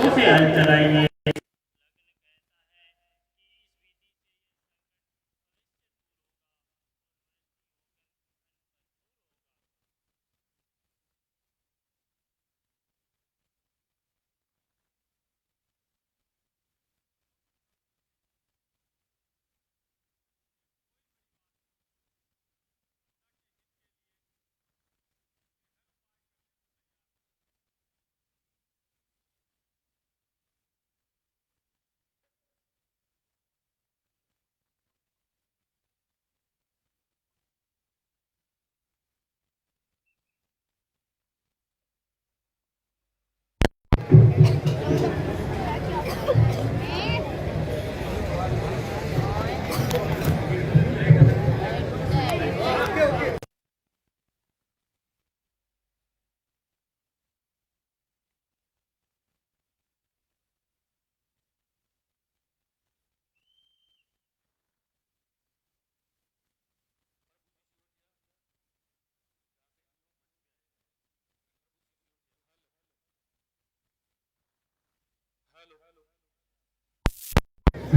हाथों से हल चलाइए।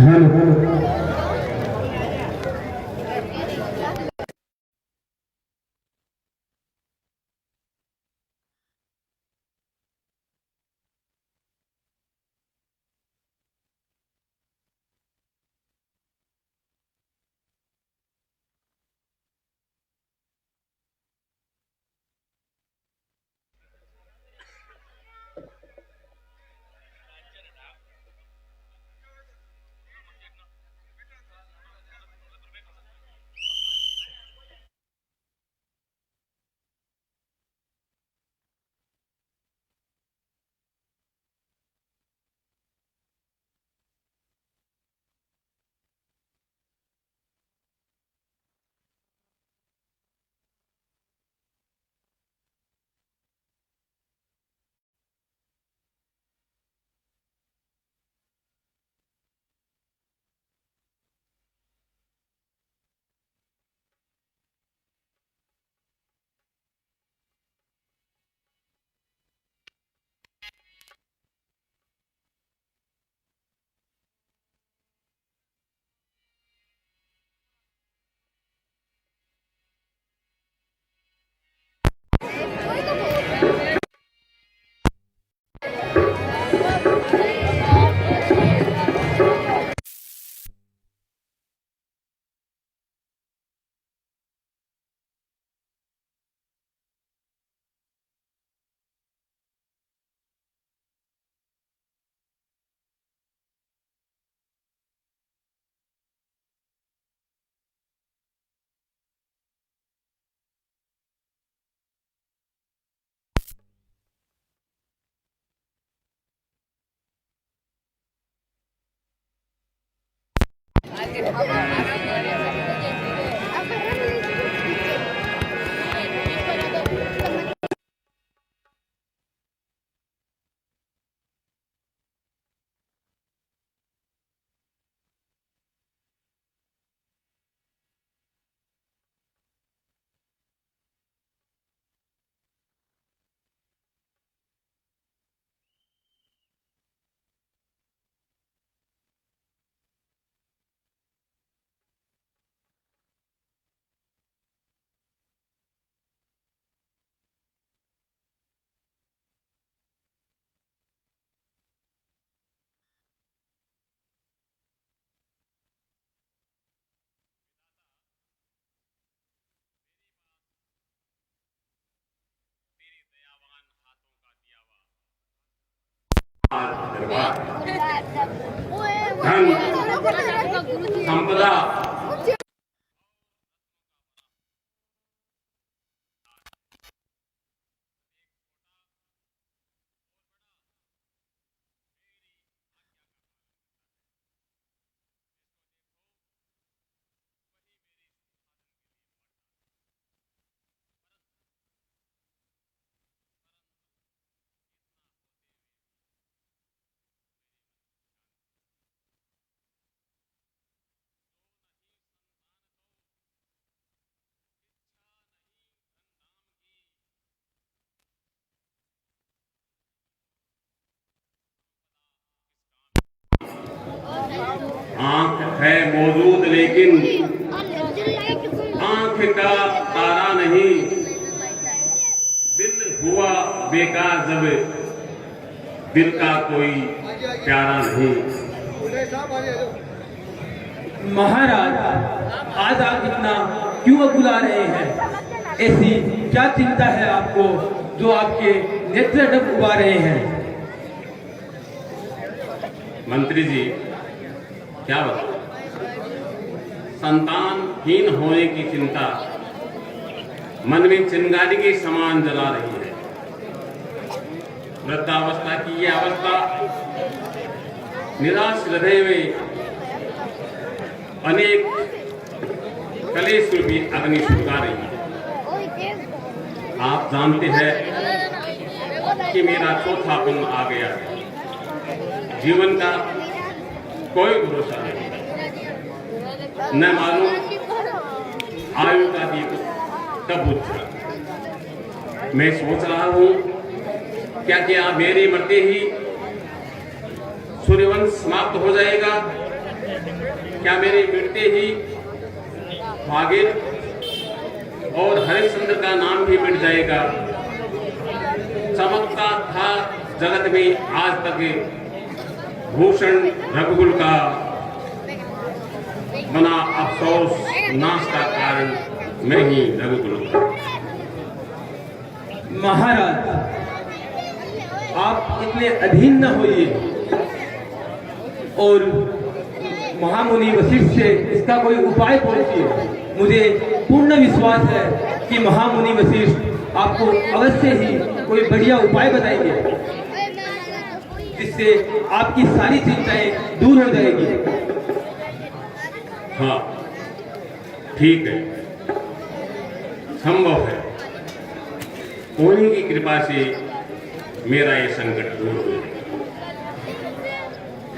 हेलो। धन संपदा लेकिन आंख का तारा नहीं, दिल हुआ बेकार जब दिल का कोई प्यारा नहीं। महाराज, आज आप इतना क्यों बुला रहे हैं? ऐसी क्या चिंता है आपको जो आपके नेत्र डगमगा रहे हैं? मंत्री जी, क्या बताऊं, संतानहीन होने की चिंता मन में चिंगारी के समान जला रही है। वृद्धावस्था की यह अवस्था निराश हृदय में अनेक कलेश रूपी अग्नि सुलगा रही है। आप जानते हैं कि मेरा चौथापन आ गया है। जीवन का कोई भरोसा नहीं, न मालूम आयु का दीप कब बुझेगा। मैं सोच रहा हूं क्या मेरे मरते ही सूर्यवंश समाप्त हो जाएगा? क्या मेरे मिटते ही भागीरथ और हरिश्चंद्र का नाम भी मिट जाएगा? चमकता था जगत में आज तक भूषण रघुकुल का, बना अफसोस नाश का कारण मैं ही रघुकुल का। महाराज, आप इतने अधीन न होइए और महामुनि वशिष्ठ से इसका कोई उपाय पूछिए। मुझे पूर्ण विश्वास है कि महामुनि वशिष्ठ आपको अवश्य ही कोई बढ़िया उपाय बताएंगे जिससे आपकी सारी चिंताएं दूर हो जाएगी। हाँ, ठीक है, संभव है। उन्हीं की कृपा से मेरा ये संकट दूर हो जाए।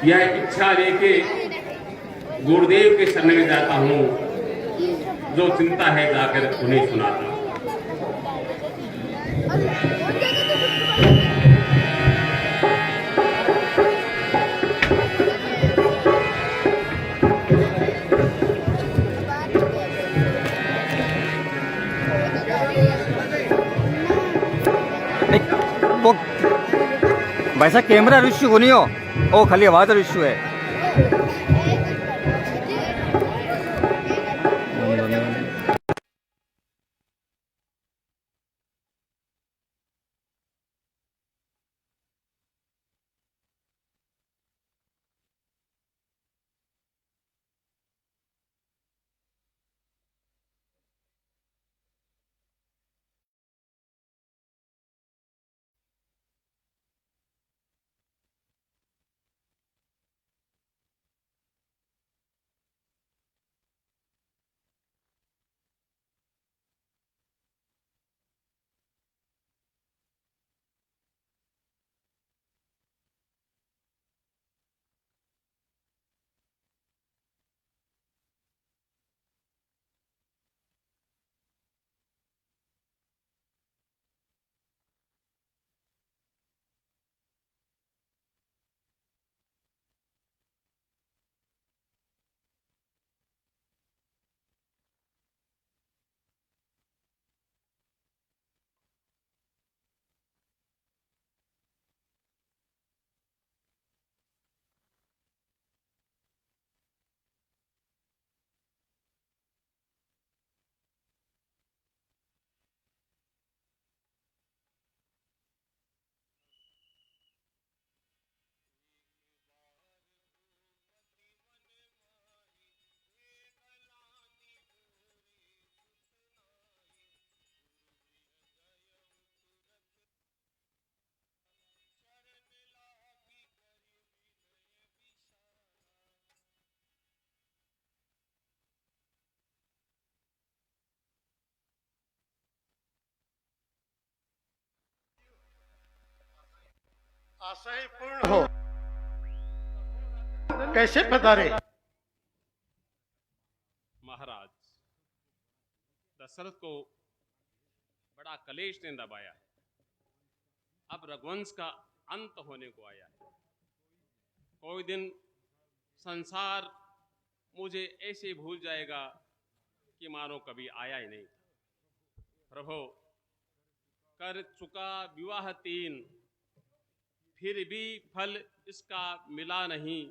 यह इच्छा लेके गुरुदेव के शरण में जाता हूँ, जो चिंता है जाकर उन्हें सुनाता हूँ। वो वैसा कैमरा इश्यू को नहीं हो, वो खाली आवाज इश्यू है। आशय पूर्ण हो, कैसे पधारे? महाराज, दशरथ को बड़ा कलेश ने दबाया है। अब रघुवंश का अंत होने को आया है। कोई दिन संसार मुझे ऐसे भूल जाएगा कि मानो कभी आया ही नहीं था। प्रभु, कर चुका विवाह 3, फिर भी फल इसका मिला नहीं,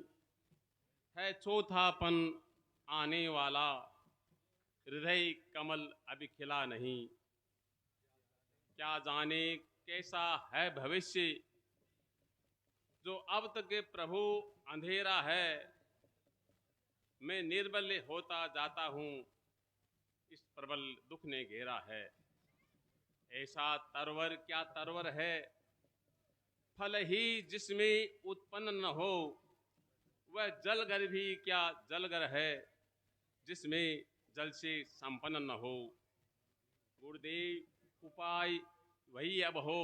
है चौथापन आने वाला, हृदय कमल अभी खिला नहीं। क्या जाने कैसा है भविष्य, जो अब तक के प्रभु अंधेरा है। मैं निर्बल होता जाता हूँ, इस प्रबल दुख ने घेरा है। ऐसा तरवर क्या तरवर है, फल ही जिसमें उत्पन्न न हो। वह जलगर भी क्या जलगर है, जिसमें जल से संपन्न न हो। गुरुदेव, उपाय वही अब हो,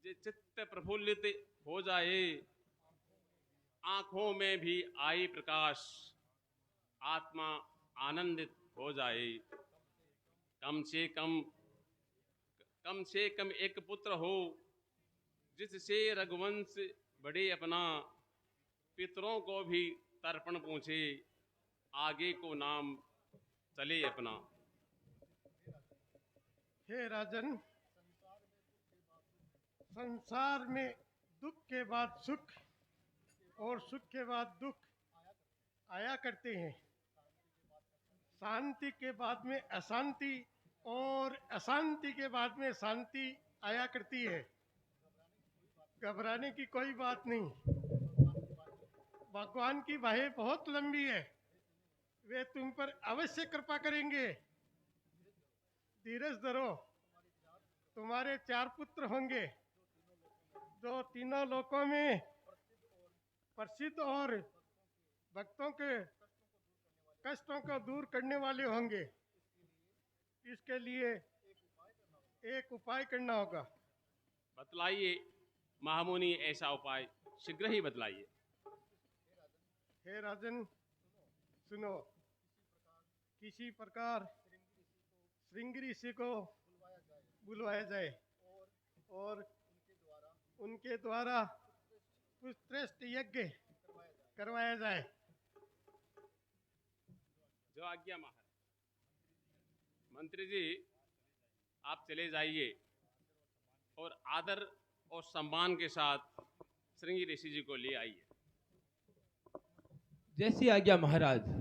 जे चित्त प्रफुल्लित हो जाए, आंखों में भी आए प्रकाश, आत्मा आनंदित हो जाए। कम से कम एक पुत्र हो, जिससे रघुवंश बढ़े अपना। पितरों को भी तर्पण पूछे, आगे को नाम चले अपना। हे राजन, संसार में दुख के बाद सुख और सुख के बाद दुख आया करते हैं। शांति के बाद में अशांति और अशांति के बाद में शांति आया करती है। घबराने की कोई बात नहीं। भगवान की बाहें बहुत लंबी है, वे तुम पर अवश्य कृपा करेंगे। धीरज धरो, तुम्हारे 4 पुत्र होंगे, जो तीनों लोकों में प्रसिद्ध और भक्तों के कष्टों को दूर करने वाले होंगे। इसके लिए एक उपाय करना होगा। बतलाइए महामुनि, ऐसा उपाय शीघ्र ही बतलाइए। हे राजन, सुनो। किसी प्रकार श्रृंगी ऋषि को बुलवाया जाए और उनके द्वारा उत्कृष्ट यज्ञ करवाया जाए। जो आज्ञा महाराज। मंत्री जी, आप चले जाइए और आदर और सम्मान के साथ श्रृंगी ऋषि जी को ले आइए। जैसी आज्ञा महाराज।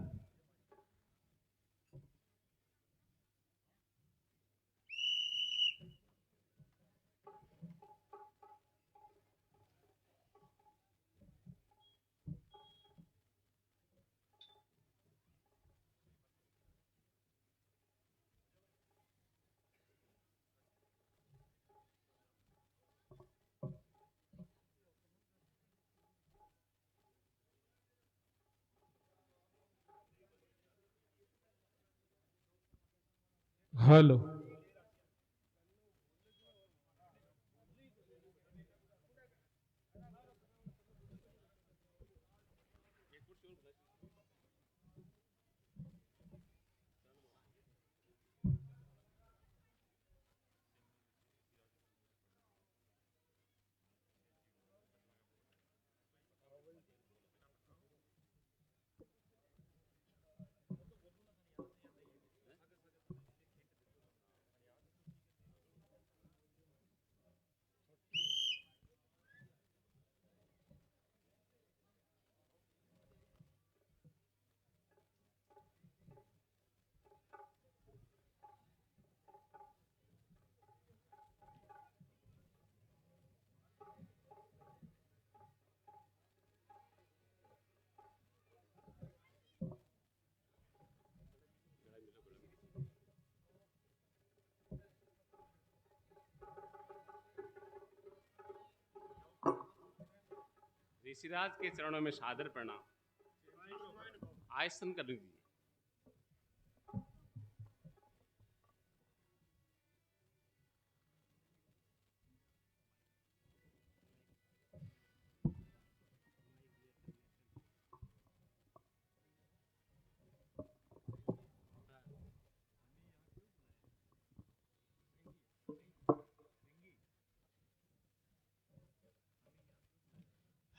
हेलो। ऋषिराज के चरणों में सादर प्रणाम। आसन कर लीजिए।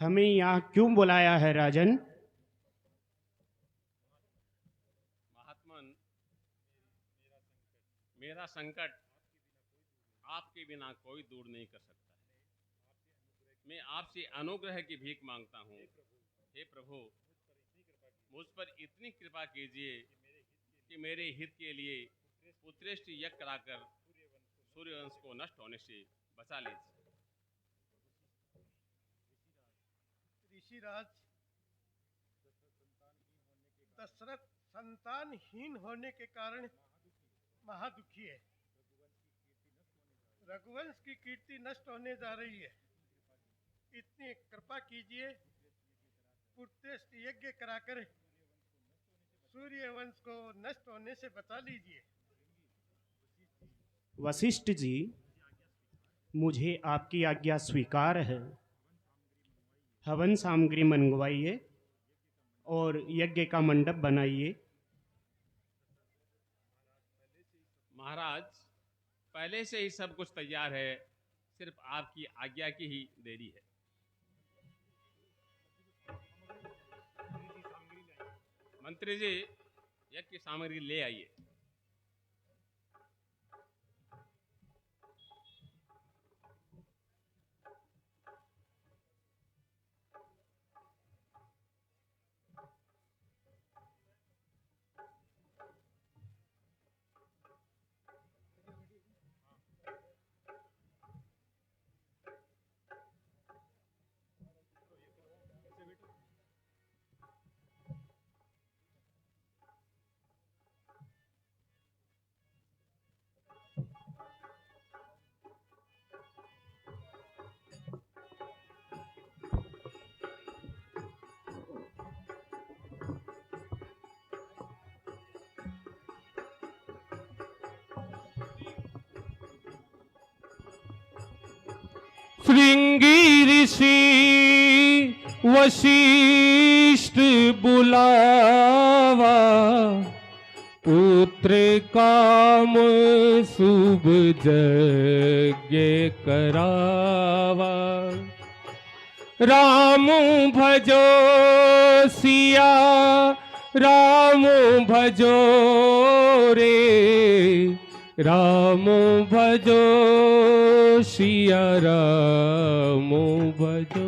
हमें यहाँ क्यों बुलाया है राजन? मेरा संकट आपके बिना कोई दूर नहीं कर सकता है। मैं आपसे अनुग्रह की भीख मांगता हूँ। हे प्रभु, मुझ पर इतनी कृपा कीजिए कि मेरे हित के लिए पुत्रेष्टि यज्ञ कराकर सूर्यवंश को नष्ट होने से बचा लीजिए। ऋषिराज, दशरथ संतानहीन होने के कारण महादुखी है। रघुवंश की कीर्ति नष्ट होने जा रही है। इतनी कृपा कीजिए, पुत्रेष्ट यज्ञ कराकर सूर्यवंश को नष्ट होने से बचा लीजिए। वशिष्ठ जी, मुझे आपकी आज्ञा स्वीकार है। हवन सामग्री मंगवाइए और यज्ञ का मंडप बनाइए। महाराज, पहले से ही सब कुछ तैयार है, सिर्फ आपकी आज्ञा की ही देरी है। मंत्री जी, यज्ञ की सामग्री ले आइए। श्रृंगी ऋषि वशिष्ठ बुलावा, पुत्र काम शुभ यज्ञ करावा। राम भजो सिया राम भजो रे, राम भजो सिया राम भजो।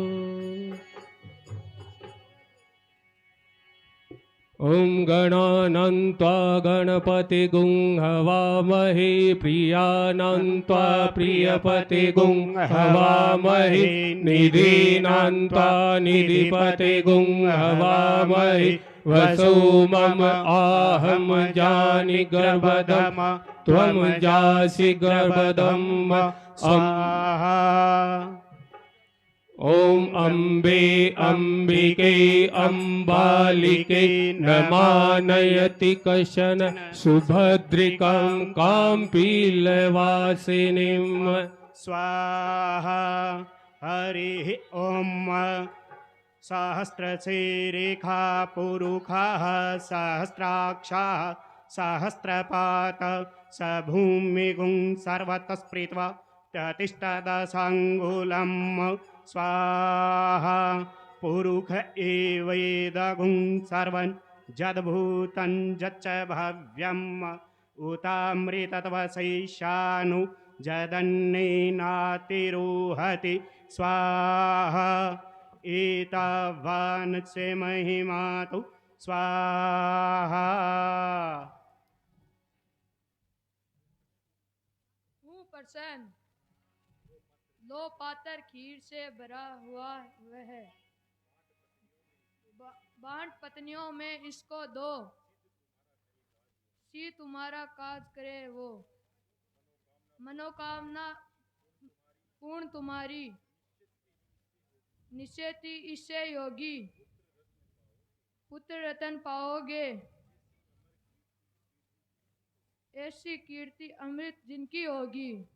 ओम गणानन्त्वा गणपतिगुं हवामहे, प्रियानन्त्वा प्रियपतिगुं हवामहे, निधीनान्त्वा निधिपतिगुं हवामहे। वसो मम आहम जानि गर्भधम, त्वं जासि गर्भधम स्वाहा। ओम अम्बे अम्बिके अम्बालिके, नमानयति कशन सुभद्रिकां काम्पीलवासिनीं स्वाहा। हरिः ओम। सहस्रशीरेखा पुरुषः सहस्राक्षः सहस्रपात, स भूमिगुं सर्वतः स्पृत्वा प्रतिष्ठदशाङ्गुलं स्वाहा। पुरुष एवेदगुं सर्वं यद्भूतं यच्च भव्यम्, उतामृतत्वशैशानु यदन्नेनातिरोहति स्वाहा। एतावान् से महिमा तु स्वाहा। हूँ प्रसन्न, लो पात्र खीर से भरा हुआ वह, बांट पत्नियों में इसको दो, सी तुम्हारा काज करे वो। मनोकामना पूर्ण तुम्हारी, निश्चयति इससे योगी, पुत्र रतन पाओगे। ऐसी कीर्ति अमृत जिनकी होगी।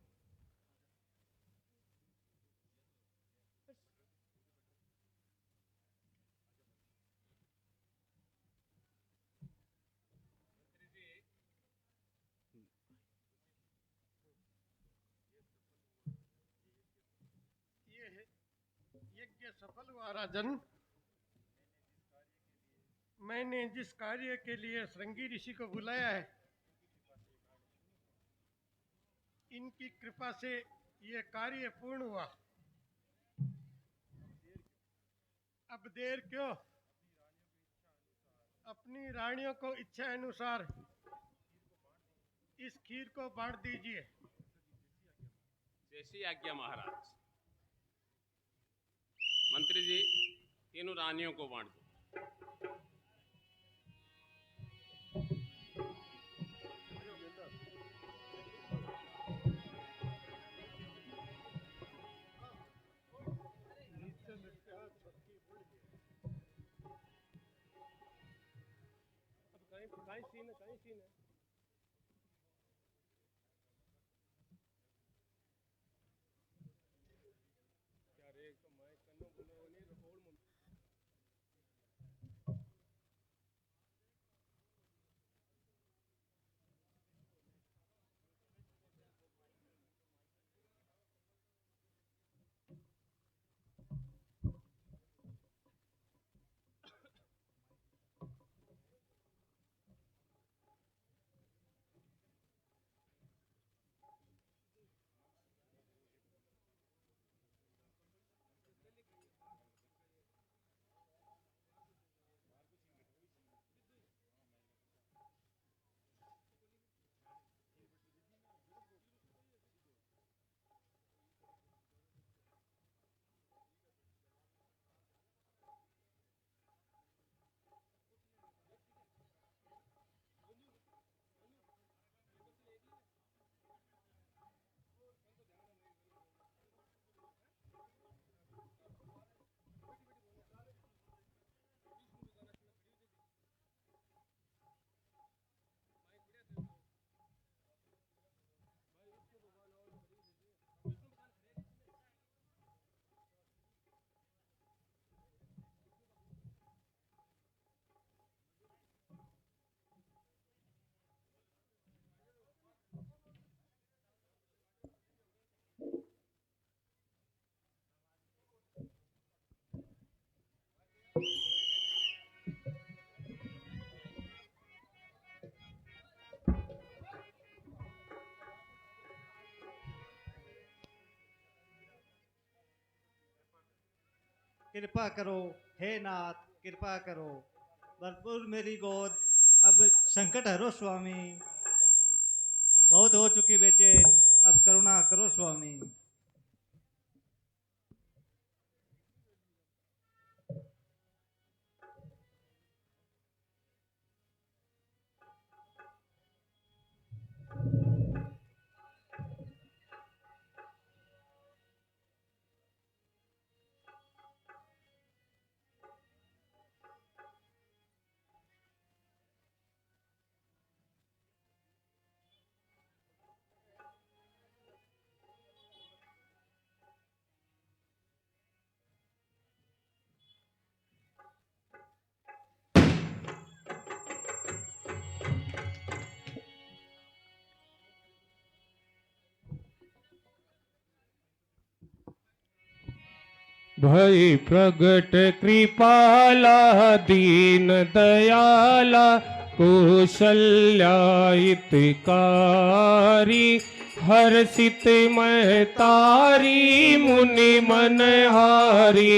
यज्ञ सफल हुआ राजन। मैंने जिस कार्य के लिए श्रृंगी ऋषि को बुलाया है, इनकी कृपा से ये कार्य पूर्ण हुआ। अब देर क्यों, अपनी रानियों को इच्छा अनुसार इस खीर को बांट दीजिए। जैसी आज्ञा महाराज। मंत्री जी, तीनों रानियों को बांट दो। कृपा करो हे नाथ, कृपा करो, भरपूर मेरी गोद, अब संकट हरो स्वामी, बहुत हो चुकी बेचैन, अब करुणा करो स्वामी। भय प्रगट कृपाला दीन दयाला कौशल्या हितकारी हर्षित महतारी मुनि मनहारी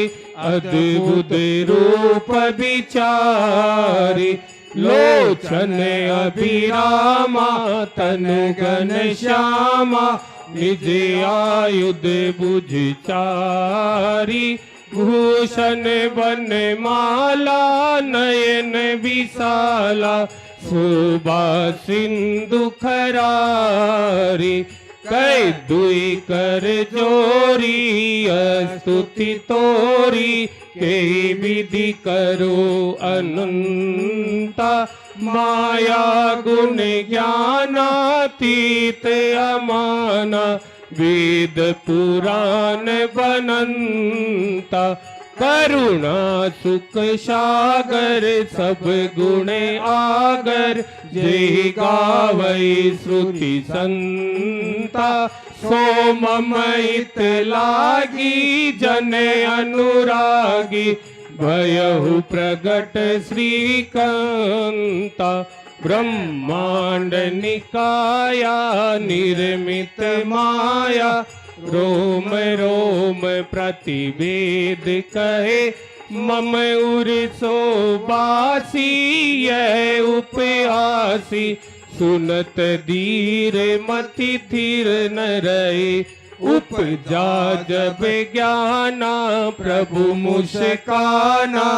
अद्भुत रूप विचारी लोचन अभिरामा तनु घन श्यामा निज आयुध बुझ चारी भूषण बन माला नयन विशाला शोभा सिंधु खरारी कै दुई कर जोरी स्तुति तोरी के विधि करो अनंता माया गुण ज्ञानातीत अमाना वेद पुराण बनंता करुणा सुख सागर सब गुण आगर जय गावै श्रुति संता सो ममहित लागी जन अनुरागी भयहु प्रगट श्रीकांता ब्रह्मांड निकाया निर्मित माया, रोम रोम प्रतिवेद कहे, मम उर बासी यह उपयासी, सुनत धीर मति धीर न रहे, उपजा जब ज्ञाना प्रभु मुस्काना,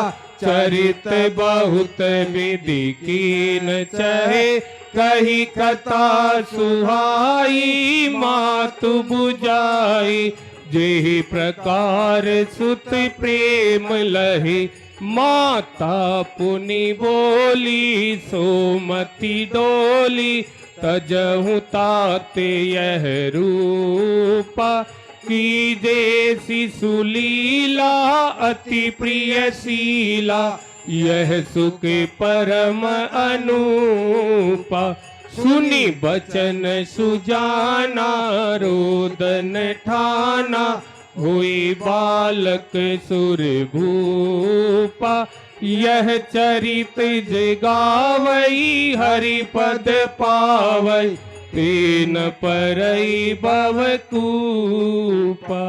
चरित बहुत विधि कीन चहे, कही कथा सुहाई मातु बुझाई, जेहि प्रकार सुत प्रेम लहे, माता पुनि बोली सोमति डोली, तजहु ताते यह रूपा, कीजे शिशु लीला अति प्रिय शीला, यह सुख परम अनूपा, सुनी बचन सुजाना रोदन ठाना, हुई बालक सुर भूपा, यह चरित जगावई हरि पद पावई, तीन परई भव कूपा।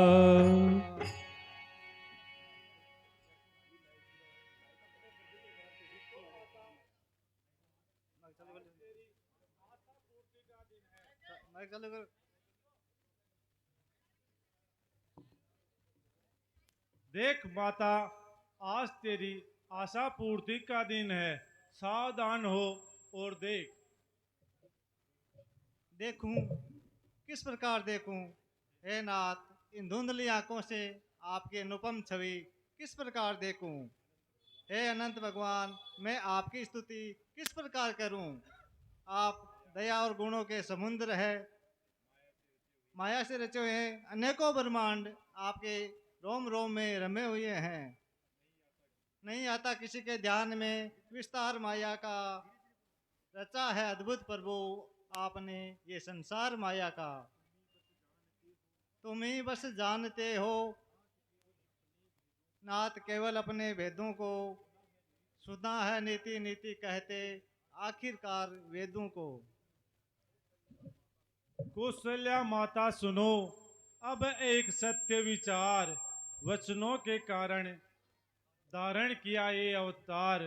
देख माता, आज तेरी आशा पूर्ति का दिन है, सावधान हो और देख। देखूं, किस प्रकार देखूं? हे नाथ, इन धुंधली आंखों से आपकी अनुपम छवि किस प्रकार देखूं? हे अनंत भगवान, मैं आपकी स्तुति किस प्रकार करूं? आप दया और गुणों के समुद्र है, माया से रचे हुए अनेकों ब्रह्मांड आपके रोम रोम में रमे हुए हैं। नहीं आता किसी के ध्यान में विस्तार माया का, रचा है अद्भुत प्रभु आपने ये संसार माया का। तुम ही बस जानते हो नाथ केवल अपने वेदों को, सुना है नीति नीति कहते आखिरकार वेदों को। कौशल्या माता सुनो, अब एक सत्य विचार, वचनों के कारण धारण किया ये अवतार।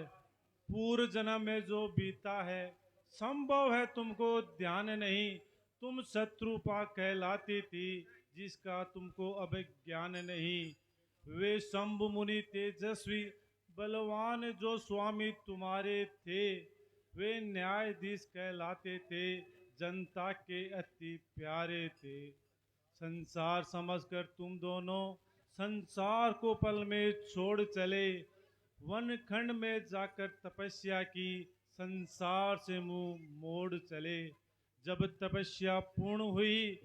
पूर्व जन्म में जो बीता है संभव है तुमको ध्यान नहीं, तुम शत्रुपा कहलाती थी जिसका तुमको अब ज्ञान नहीं। वे शंभु मुनि तेजस्वी बलवान जो स्वामी तुम्हारे थे, वे न्यायाधीश कहलाते थे, जनता के अति प्यारे थे। संसार समझकर तुम दोनों संसार को पल में छोड़ चले, वन खंड में जाकर तपस्या की, संसार से मुंह मोड़ चले। जब तपस्या पूर्ण हुई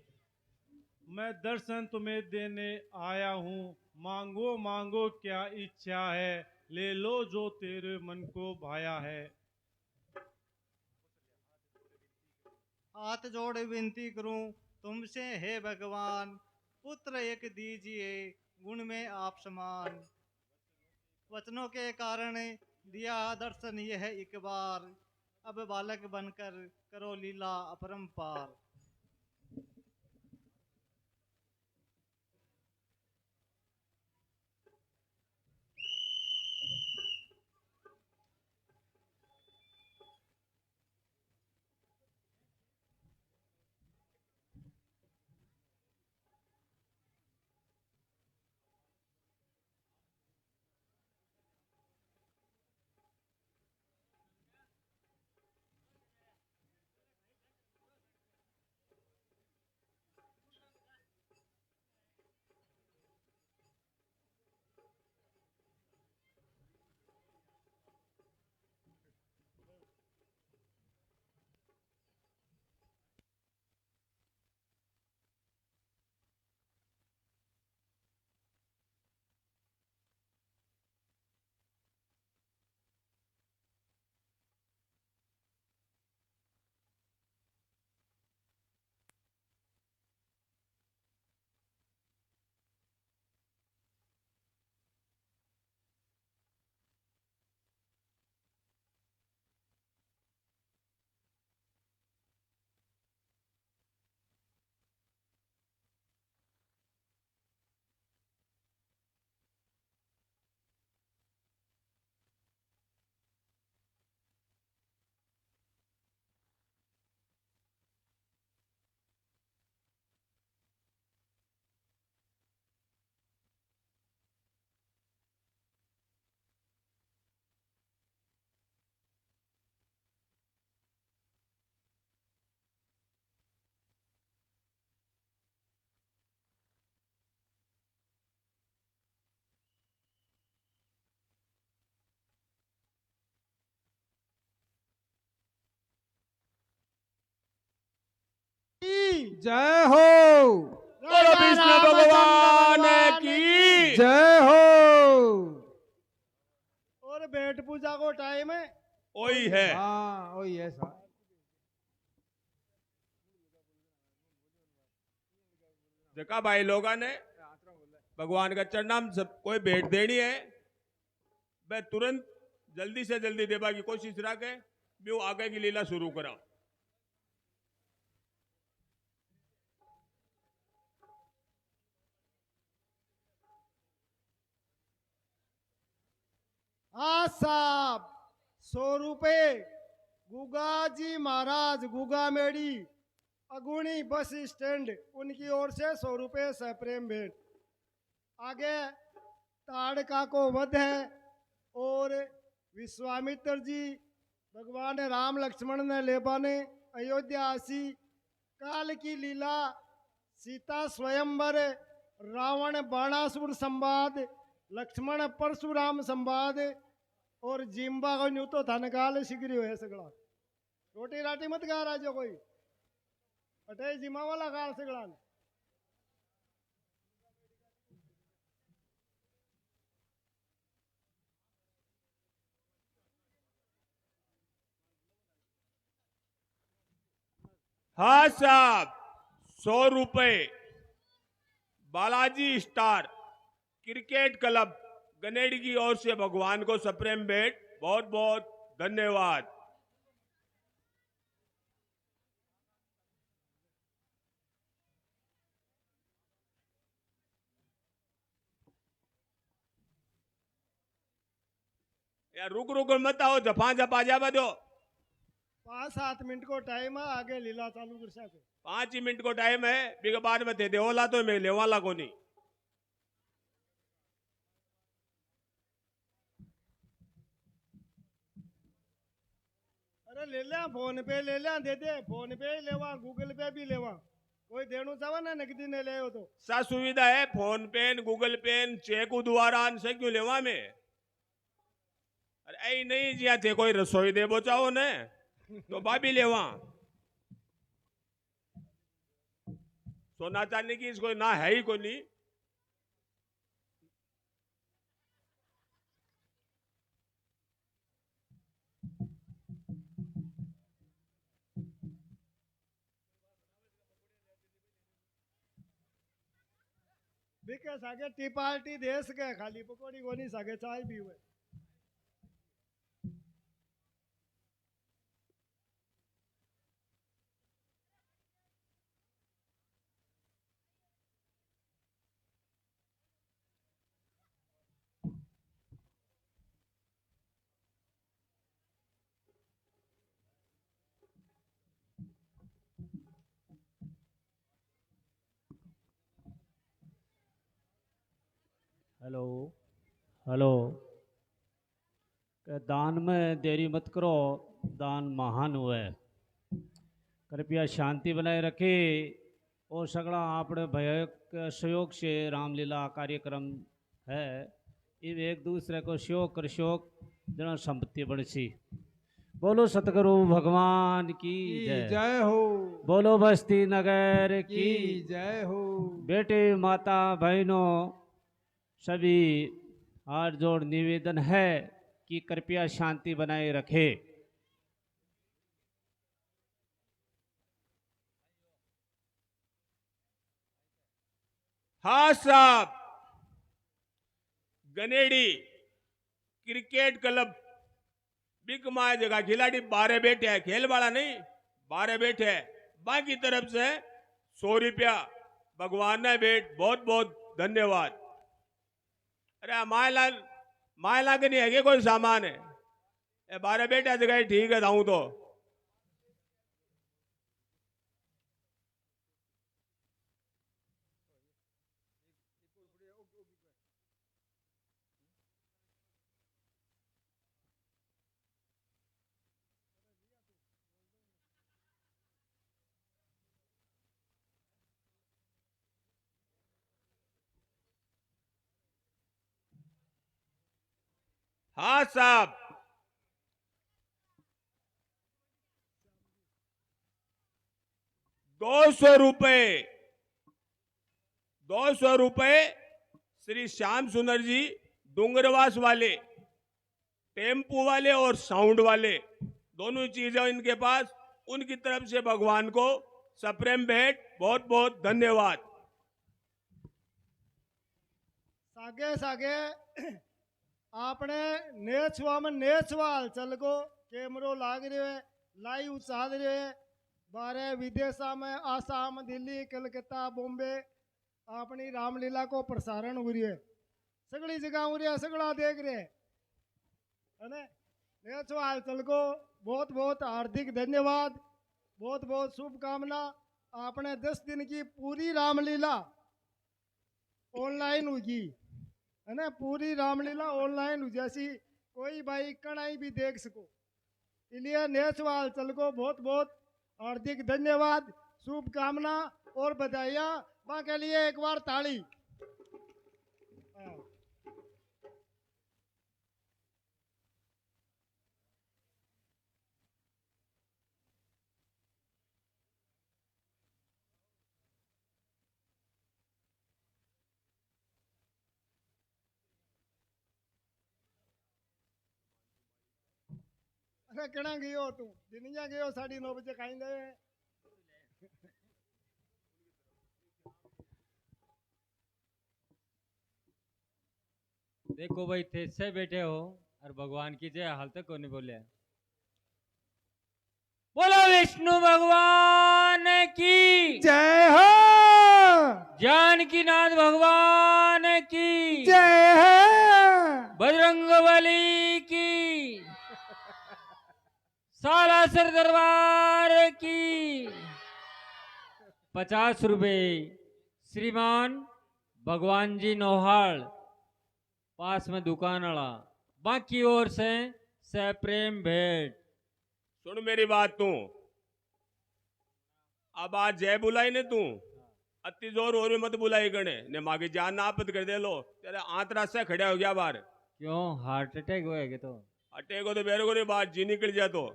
मैं दर्शन तुम्हें देने आया हूँ, मांगो मांगो क्या इच्छा है, ले लो जो तेरे मन को भाया है। हाथ जोड़ विनती करूं तुमसे हे भगवान, पुत्र एक दीजिए गुण में आप समान। वचनों के कारण दिया दर्शन यह एक बार, अब बालक बनकर करो लीला अपरंपार। जय हो। बोलो विष्णु भगवान की जय हो। और भेंट पूजा को टाइम है। वही है। हाँ वही है सर। देखा भाई लोगों ने भगवान का चरनाम सब कोई भेंट देनी है, मैं तुरंत जल्दी से जल्दी देवा की कोशिश रखे, मैं आगे की लीला शुरू करा। हाँ साहब 100 रुपए गुगा जी महाराज गुगा मेड़ी अगुणी बस स्टैंड उनकी ओर से 100 रुपए सप्रेम भेंट। आगे ताड़का को वध है और विश्वामित्र जी भगवान राम लक्ष्मण ने लेबाने अयोध्या आसी काल की लीला सीता स्वयंवर रावण बाणासुर संवाद लक्ष्मण परशुराम संवाद और जिम्बा को न्यू तो धनकाल शिगरी है सगड़ा रोटी राटी मत गा रहा जो कोई अटे जिमा वाला काल सगड़ा हाँ साहब 100 रुपए Balaji star cricket club Ganeri की ओर से भगवान को सप्रेम भेंट। बहुत बहुत धन्यवाद। यार रुक रुक मत आओ, झपा झपा जावा दो। 5-7 मिनट को टाइम है आगे लीला चालू कर सके। 5 ही मिनट को टाइम है, बिग बाद में दे देवला तो मैं लेवाला को नहीं। अरे ले लिया फोन पे ले लिया दे दे फोन पे ही लेवा गूगल पे भी लेवा कोई देणु चाहे ना नकदी ने ले हो तो सा सुविधा है, फोन पे गूगल पे चेक द्वारा से क्यों लेवा में। अरे ऐ नहीं जिया थे कोई रसोई दे बो चाहो ने तो भाभी लेवा। सोना चांदी की इसको ना है ही कोई नहीं। बिके सागे टी पार्टी देश के खाली पकोड़ी कोनी सागे चाय भी हुए। हेलो हेलो दान में देरी मत करो, दान महान हुए। कृपया शांति बनाए रखे और सगड़ा आपने भय के सहयोग से रामलीला कार्यक्रम है ये एक दूसरे को सहयोग कर सहयोग जना संपत्ति बढ़सी। बोलो सतगुरु भगवान की जय हो। बोलो बस्ती नगर की जय हो। बेटे माता बहनों सभी हाथ जोड़ निवेदन है कि कृपया शांति बनाए रखे। हाँ साहब गनेड़ी क्रिकेट क्लब बिग माया जगह खिलाड़ी 12 बैठे हैं, खेल वाला नहीं 12 बैठे हैं। बाकी तरफ से 100 रुपया भगवान ने भेंट। बहुत बहुत धन्यवाद। अरे मायला के नहीं है कोई सामान है 12 बैठे जगह ठीक है दाऊ तो। हाँ साहब 200 रुपए श्री श्याम सुंदर जी डूंगरवास वाले, टेम्पू वाले और साउंड वाले, दोनों चीजें इनके पास। उनकी तरफ से भगवान को सप्रेम भेंट। बहुत बहुत धन्यवाद। सागे सागे आपने नेछवा में नेछवाल चल को कैमरो लाग रहे है, लाइव चाल रहे है। बारे विदेशा में आसाम, दिल्ली, कलकत्ता, बॉम्बे अपनी रामलीला को प्रसारण हो रही है। सगली जगह हो रही है, सगड़ा देख रहे है ना। नेछवाल चल को बहुत बहुत हार्दिक धन्यवाद, बहुत बहुत शुभकामना। आपने 10 दिन की पूरी रामलीला ऑनलाइन होगी है ना, पूरी रामलीला ऑनलाइन हो जैसी कोई भाई कणाई भी देख सको। इसलिए नेछवाल चल को बहुत बहुत हार्दिक धन्यवाद, शुभकामना और बधाइयाँ। वहाँ के लिए एक बार ताली। अरे कणा गयो तू दिनिया गयो 9:30 बजे खाएंगे। देखो भाई थे से बैठे हो और भगवान की जय हाल तक को नहीं बोले। बोलो विष्णु भगवान की जय हो, जानकीनाथ भगवान की जय हो, बजरंगबली की, सालासर दरबार की। 50 रुपए श्रीमान भगवान जी नोहाल पास में दुकान वाला, बाकी ओर से प्रेम भेंट। सुन मेरी बात तू, अब आज जय बुलाई ने तू, अति जोर और भी मत बुलाई गणे ने मागे जान नापत कर दे लो। तेरे आंतरा से खड़ा हो गया बाहर। क्यों हार्ट अटैक होएगा? तो अटैक हो तो मेरे को नहीं, बात जी निकल जाए तो।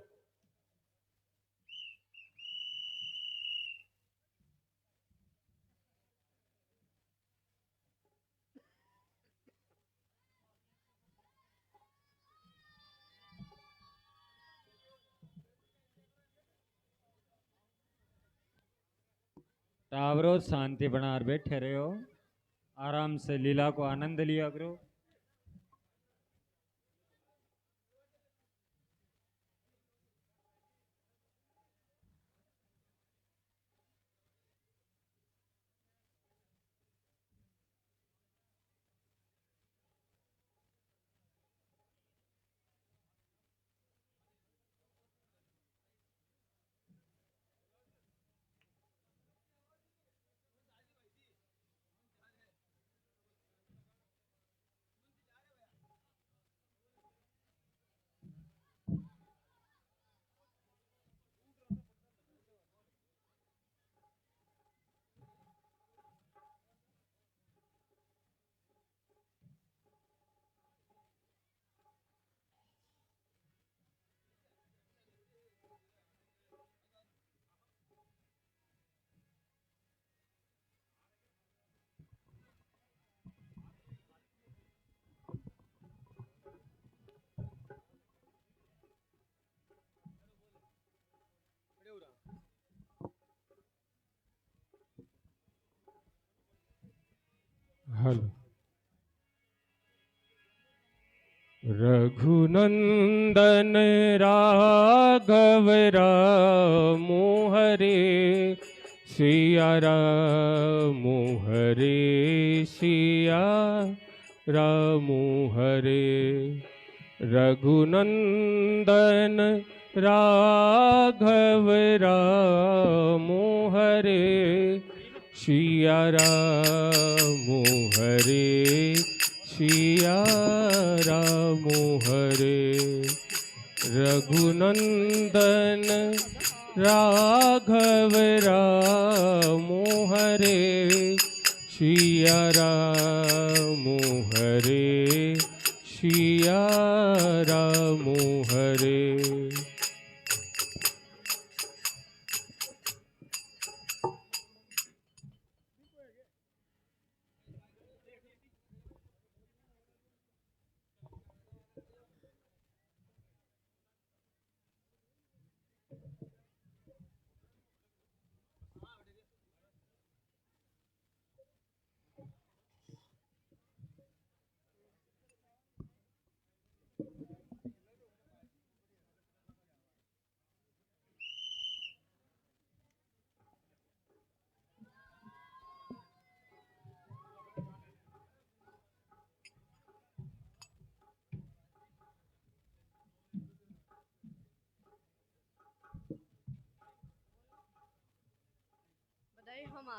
टावरो शांति बना बैठे रहे हो, आराम से लीला को आनंद लिया करो। हेलो। रघुनंदन राघव रामु हरे, सिया रामु हरे, सिया रामु हरे। रघुनंदन राघव रामु हरे, सिया रामु हरे, सिया रामु हरे। रघुनंदन राघव रामु हरे, सिया रामु हरे, सिया रामु हरे।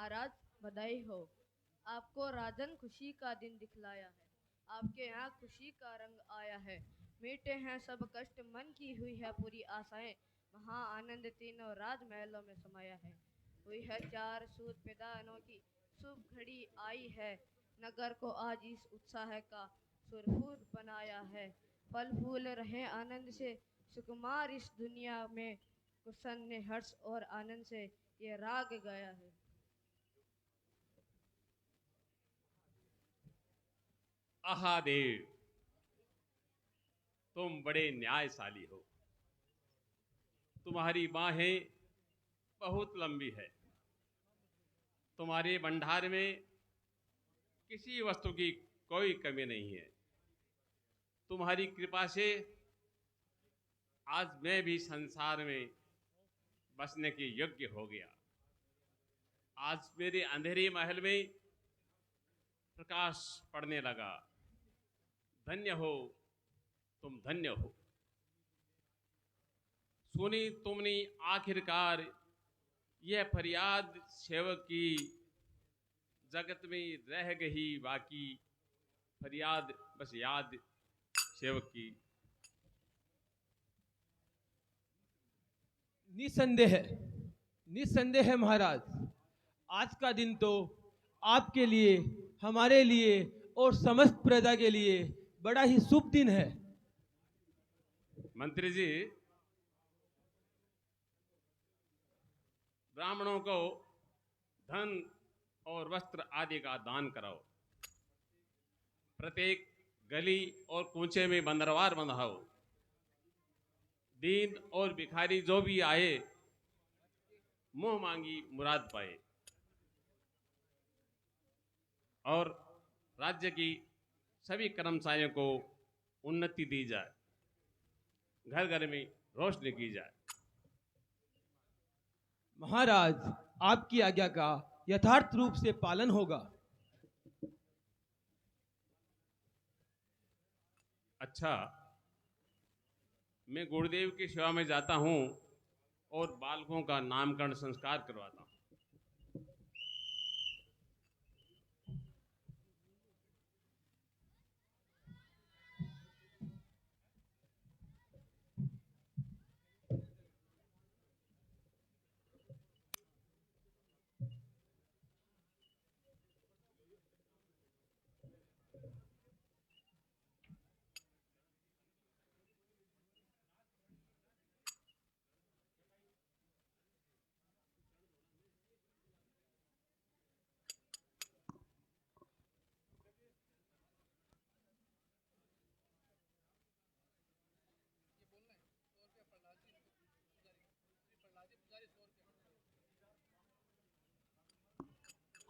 महाराज बधाई हो। आपको राजन खुशी का दिन दिखलाया है, आपके यहाँ खुशी का रंग आया है। मीठे हैं सब कष्ट, मन की हुई है पूरी आशाएं, महा आनंद तीनों राजमहलों में समाया है। हुई है चार सूत पैदानों की शुभ घड़ी आई है, नगर को आज इस उत्साह का सुरफूर बनाया है। फल फूल रहे आनंद से सुकुमार इस दुनिया में, कुशन ने हर्ष और आनंद से ये राग गाया है। आहादेव, तुम बड़े न्यायशाली हो। तुम्हारी बाहें बहुत लंबी है। तुम्हारे भंडार में किसी वस्तु की कोई कमी नहीं है। तुम्हारी कृपा से आज मैं भी संसार में बसने के योग्य हो गया। आज मेरे अंधेरे महल में प्रकाश पड़ने लगा। धन्य हो तुम, धन्य हो। सुनी तुमने आखिरकार यह फरियाद सेवक की, जगत में रह गई बाकी फरियाद बस याद सेवक की। निसंदेह निसंदेह महाराज, आज का दिन तो आपके लिए, हमारे लिए और समस्त प्रजा के लिए बड़ा ही शुभ दिन है। मंत्री जी, ब्राह्मणों को धन और वस्त्र आदि का दान कराओ। प्रत्येक गली और कूचे में बंदरवार बंधाओ। दीन और भिखारी जो भी आए मुंह मांगी मुराद पाए। और राज्य की सभी कर्मचारियों को उन्नति दी जाए, घर घर में रोशनी की जाए। महाराज, आपकी आज्ञा का यथार्थ रूप से पालन होगा। अच्छा, मैं गुरुदेव की सेवा में जाता हूँ और बालकों का नामकरण संस्कार करवाता हूँ।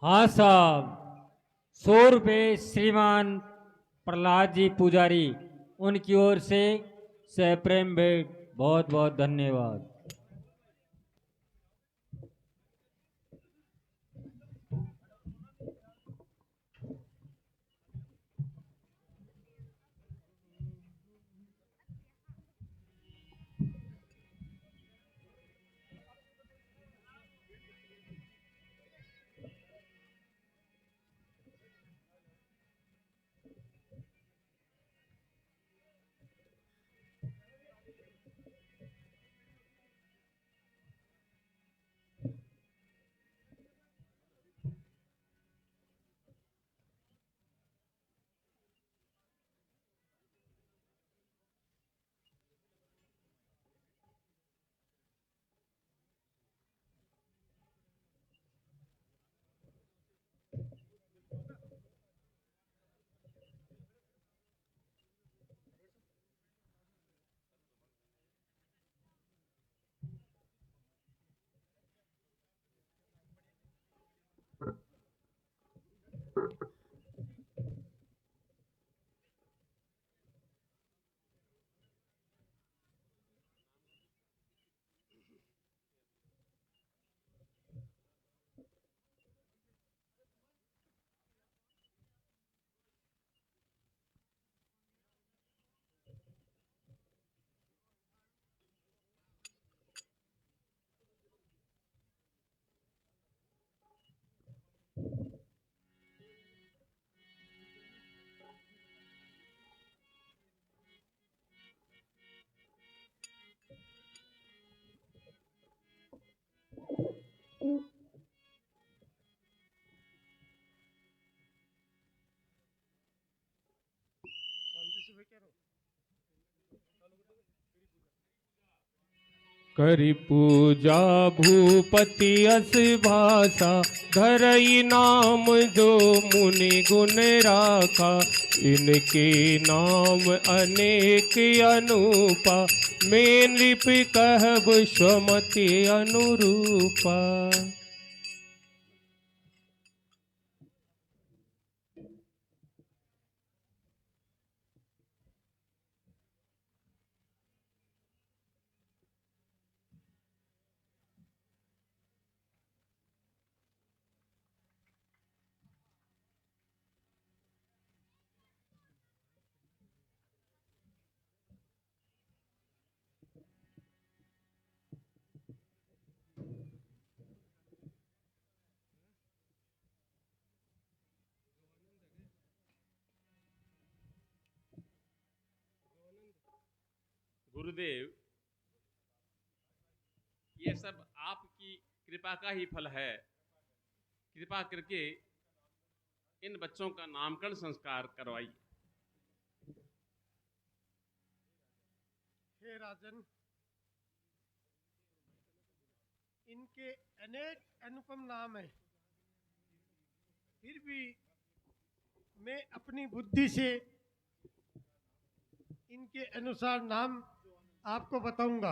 हाँ साहब, 100 रुपये श्रीमान प्रहलाद जी पुजारी, उनकी ओर से सप्रेम भेंट। बहुत बहुत धन्यवाद। करि पूजा भूपति अस भाषा, धरई नाम जो मुनि गुण राखा। इनके नाम अनेक अनूपा, मैं नृप कहब स्वमति अनुरूपा। गुरुदेव, ये सब आपकी कृपा का ही फल है। कृपा करके इन बच्चों का नामकरण संस्कार करवाइए। हे राजन, इनके अनेक अनुपम नाम हैं, फिर भी मैं अपनी बुद्धि से इनके अनुसार नाम आपको बताऊंगा।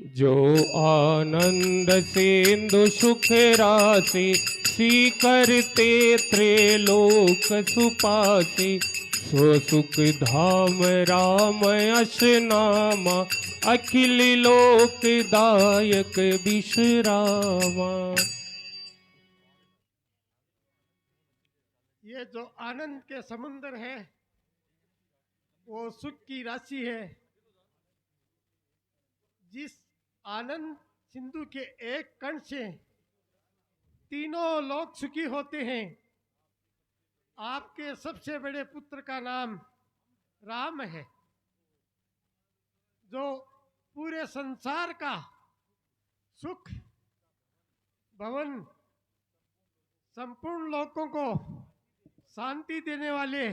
जो आनंद सिंधु सुख राशि, करते त्रैलोक सुपासी। सो सुख धाम राम यश नामा, अखिल लोक दायक विश्रामा। ये जो आनंद के समुद्र है वो सुख की राशि है। जिस आनंद सिंधु के एक कण से तीनों लोग सुखी होते हैं। आपके सबसे बड़े पुत्र का नाम राम है, जो पूरे संसार का सुख भवन, संपूर्ण लोगों को शांति देने वाले,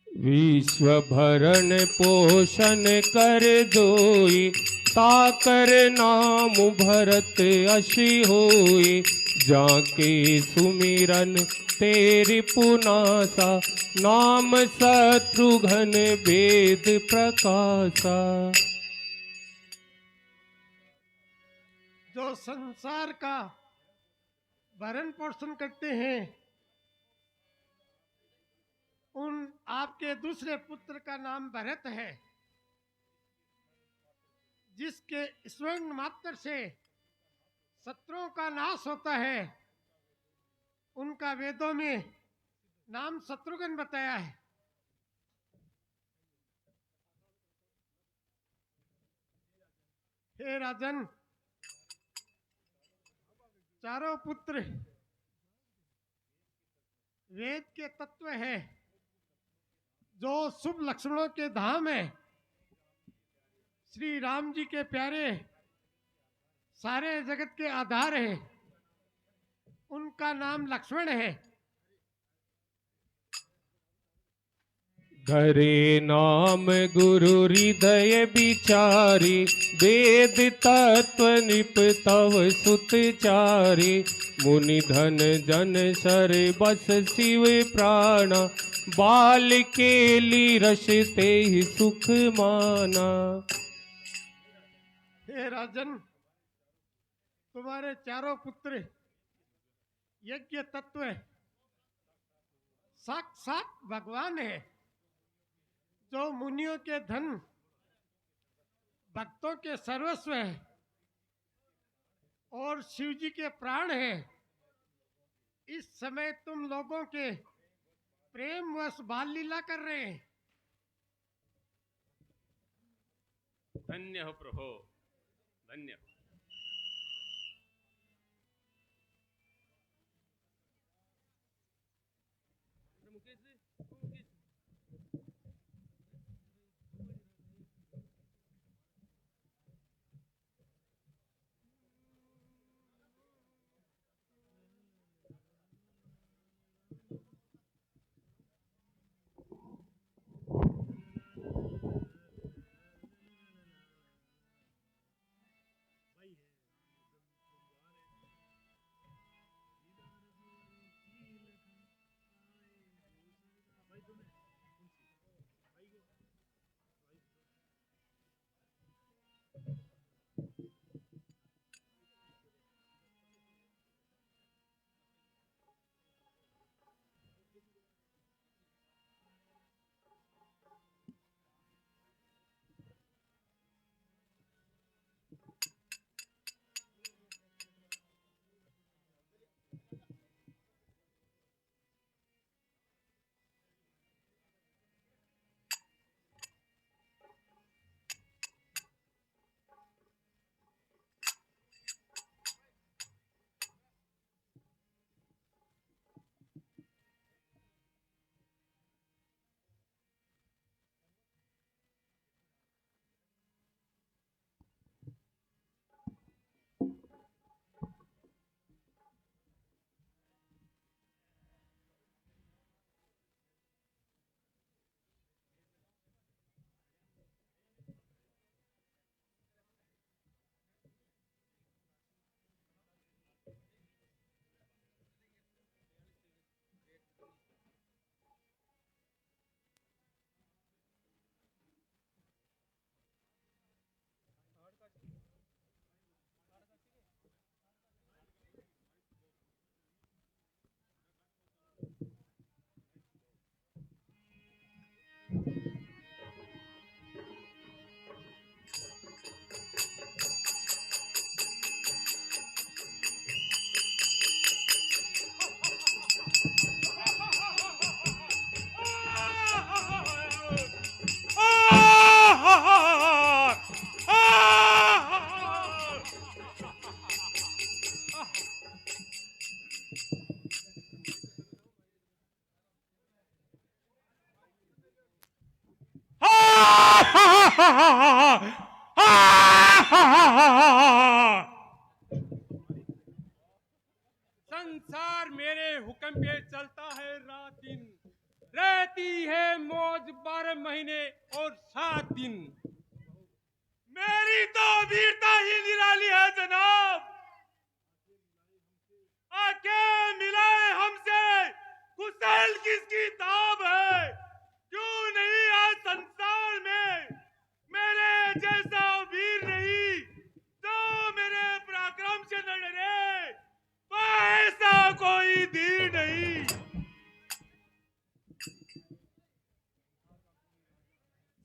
विश्व भरण पोषण कर जोई। ताकर नाम भरत असी होई। जाके सुमिरन तेरी पुनासा, नाम शत्रुघ्न वेद प्रकाशा। जो संसार का भरण पोषण करते हैं, उन आपके दूसरे पुत्र का नाम भरत है, जिसके स्वर्ण मात्र से शत्रुओं का नाश होता है। उनका वेदों में नाम शत्रुघ्न बताया है। हे राजन, चारों पुत्र वेद के तत्व है, जो शुभ लक्षणों के धाम है। श्री राम जी के प्यारे सारे जगत के आधार है। उनका नाम लक्ष्मण है। धरे नाम गुरु हृदय विचारी। वेद तत्व निप तव सुतचारी। मुनि धन जन सर बस शिव प्राणा। बाल के ली रसते ही सुख माना। हे राजन, तुम्हारे चारों पुत्र यज्ञ तत्व साक्षात भगवान है, जो मुनियों के धन, भक्तों के सर्वस्व है और शिव जी के प्राण है। इस समय तुम लोगों के प्रेम वश बाल लीला कर रहे हैं। धन्य हो प्रभु, धन्य हो। संसार मेरे हुक्म पे चलता है रात दिन, रहती है मौज 12 महीने और 7 दिन। मेरी तो वीरता ही निराली है जनाब। आके मिलाए हमसे, कुशल किसकी ताब है। क्यों नहीं आज संसार में मेरे जैसा वीर नहीं, जो मेरे पराक्रम से न डरे, ऐसा कोई धीर नहीं।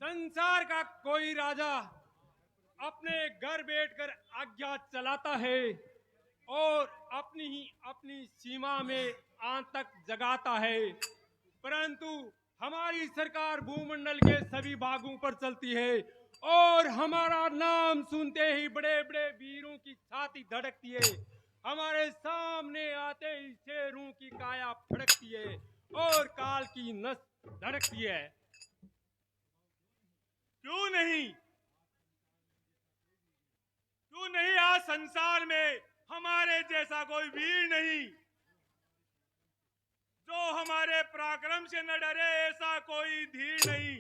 संसार का कोई राजा अपने घर बैठकर आज्ञा चलाता है और अपनी सीमा में आतंक जगाता है, परंतु हमारी सरकार भूमंडल के सभी भागों पर चलती है और हमारा नाम सुनते ही बड़े बड़े वीरों की छाती धड़कती है। हमारे सामने आते ही शेरों की काया फड़कती है और काल की नस धड़कती है। क्यों नहीं आज संसार में हमारे जैसा कोई वीर नहीं, जो हमारे पराक्रम से न डरे, ऐसा कोई धीर नहीं।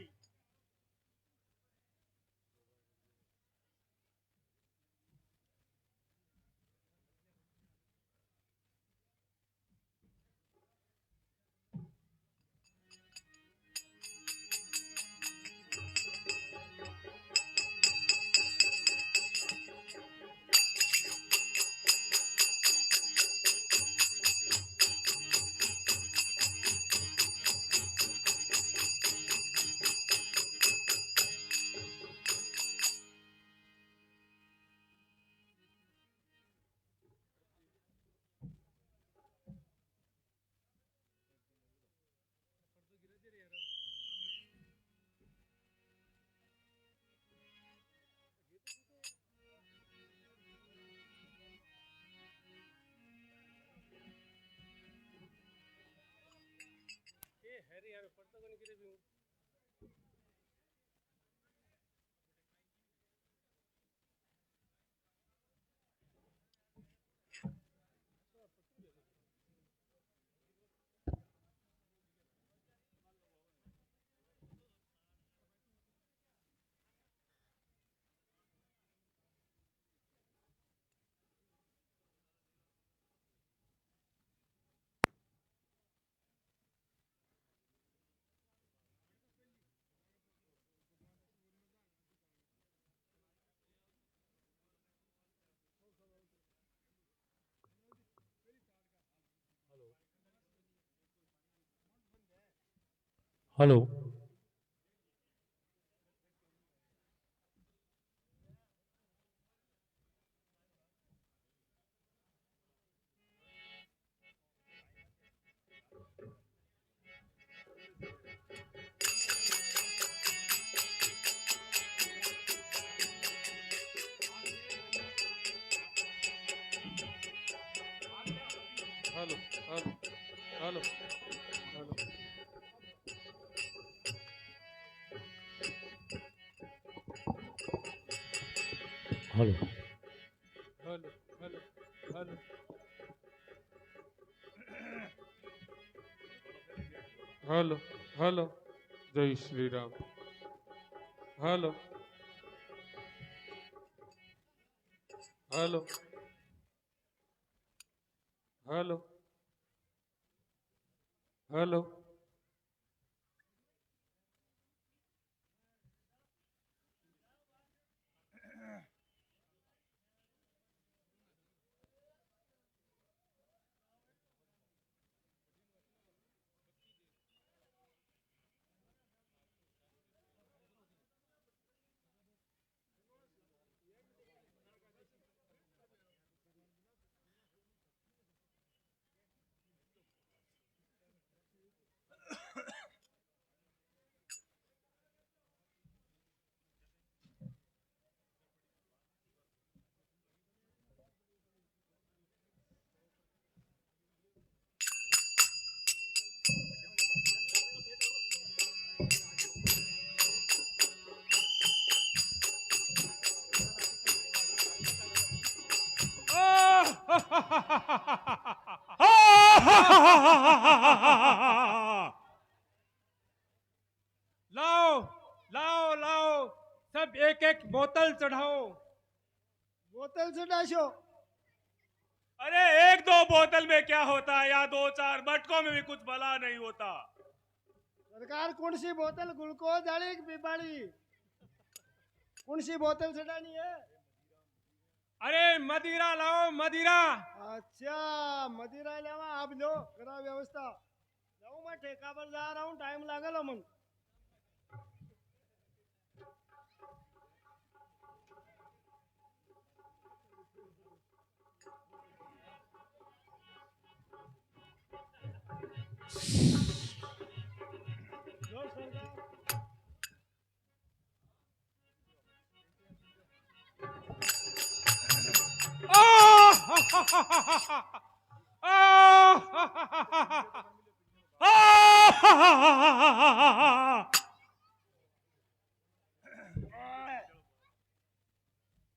Hello, hello, hello, hello, hello. Hello, hello, hello, hello, hello, hello, जय Shri Ram. Hello, hello, hello, hello. लाओ लाओ लाओ, सब एक एक बोतल चढ़ाओ। बोतल चढ़ाशो। अरे एक दो बोतल में क्या होता है, या दो चार मटकों में भी कुछ भला नहीं होता। सरकार कौन सी बोतल, ग्लूकोज वाली कि बिबाड़ी? कौन सी बोतल चढ़ानी है? अरे मदिरा लाओ, मदिरा। अच्छा मदिरा लेवा, आप लो, करा व्यवस्था। जाऊं मैं ठेका पर जा रहा हूँ, टाइम लागल मन।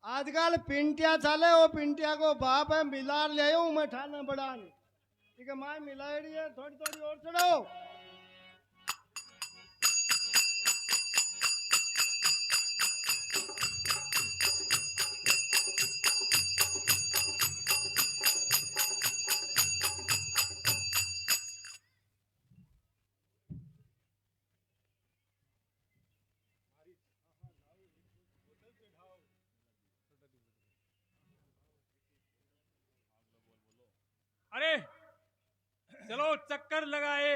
आजकल पिंटिया चाले, वो पिंटिया को बाप है, मिलार ले आऊं मैं ठाना बड़ान। ठीक है माँ मिलाएड़ी है, थोड़ी थोड़ी और चढ़ाओ। अरे चलो चक्कर लगाए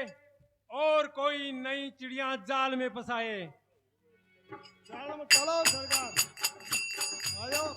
और कोई नई चिड़िया जाल में फंसाए। जाल में चलो सरकार, आ जाओ।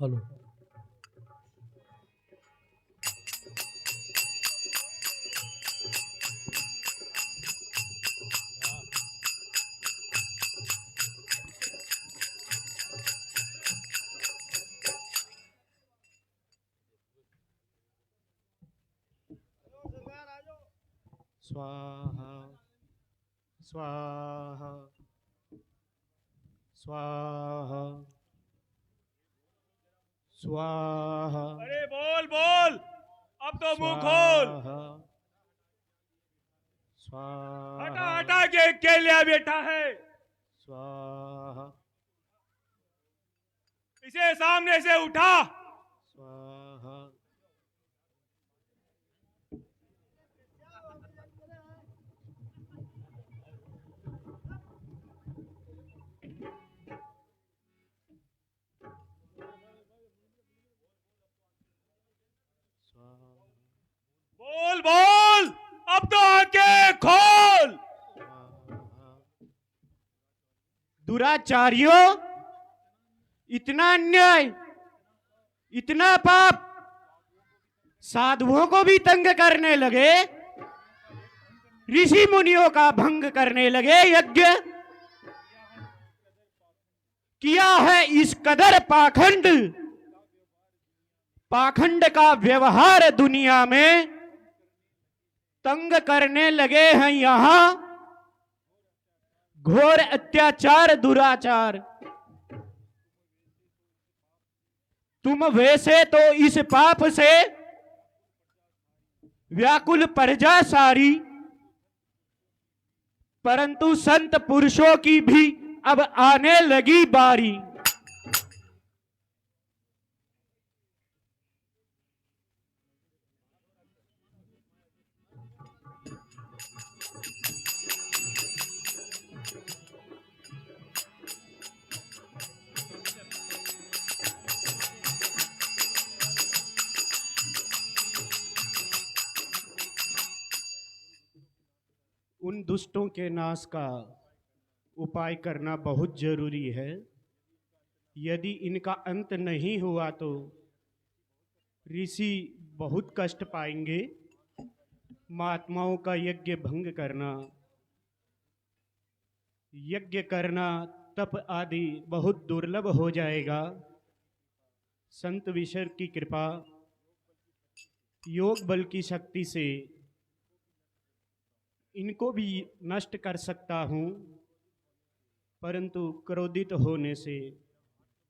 हेलो स्वाहा स्वाहा स्वाहा स्वाहा। अरे बोल बोल, अब तो मुंह खोल। स्वाहा हटा हटा के लिया बैठा है। स्वाहा इसे सामने से उठा। स्वाहा बोल बोल, अब तो आंखें खोल। दुराचारियों, इतना अन्याय, इतना पाप, साधुओं को भी तंग करने लगे, ऋषि मुनियों का भंग करने लगे, यज्ञ किया है इस कदर पाखंड। पाखंड का व्यवहार दुनिया में तंग करने लगे हैं यहां घोर अत्याचार दुराचार। तुम वैसे तो इस पाप से व्याकुल प्रजा सारी, परंतु संत पुरुषों की भी अब आने लगी बारी। उन दुष्टों के नाश का उपाय करना बहुत जरूरी है। यदि इनका अंत नहीं हुआ तो ऋषि बहुत कष्ट पाएंगे। महात्माओं का यज्ञ भंग करना, यज्ञ करना, तप आदि बहुत दुर्लभ हो जाएगा। संत विशर की कृपा, योग बल की शक्ति से इनको भी नष्ट कर सकता हूँ, परंतु क्रोधित होने से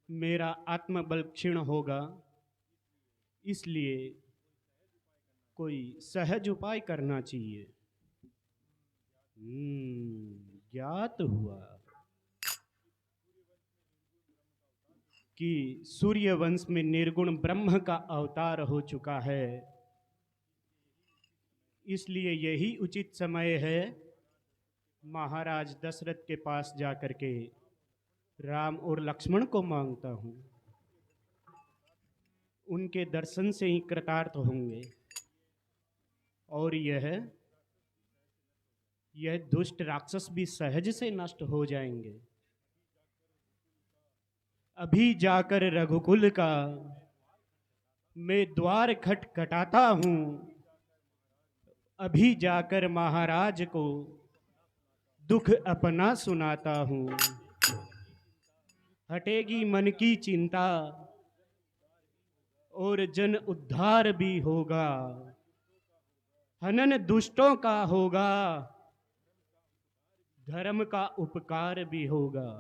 मेरा आत्मबल क्षीण होगा। इसलिए कोई सहज उपाय करना चाहिए। ज्ञात हुआ कि सूर्य वंश में निर्गुण ब्रह्म का अवतार हो चुका है। इसलिए यही उचित समय है महाराज दशरथ के पास जाकर के राम और लक्ष्मण को मांगता हूं। उनके दर्शन से ही कृतार्थ होंगे और यह दुष्ट राक्षस भी सहज से नष्ट हो जाएंगे। अभी जाकर रघुकुल का मैं द्वार खटखटाता हूं। अभी जाकर महाराज को दुख अपना सुनाता हूं। हटेगी मन की चिंता और जन उद्धार भी होगा। हनन दुष्टों का होगा, धर्म का उपकार भी होगा।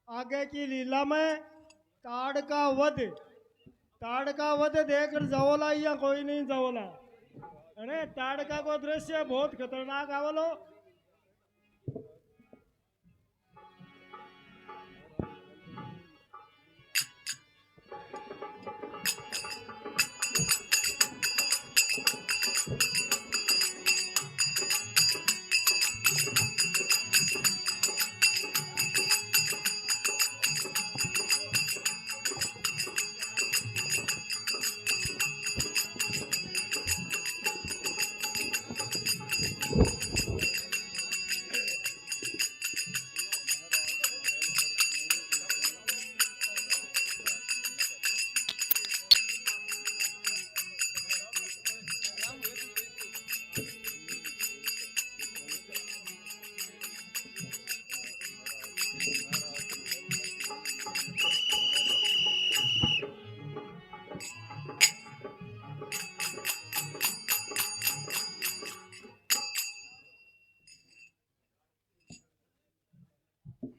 आगे की लीला में ताड़ का वध देखकर जवला या कोई नहीं जवला। अरे ताड़का को दृश्य बहुत खतरनाक आवलो।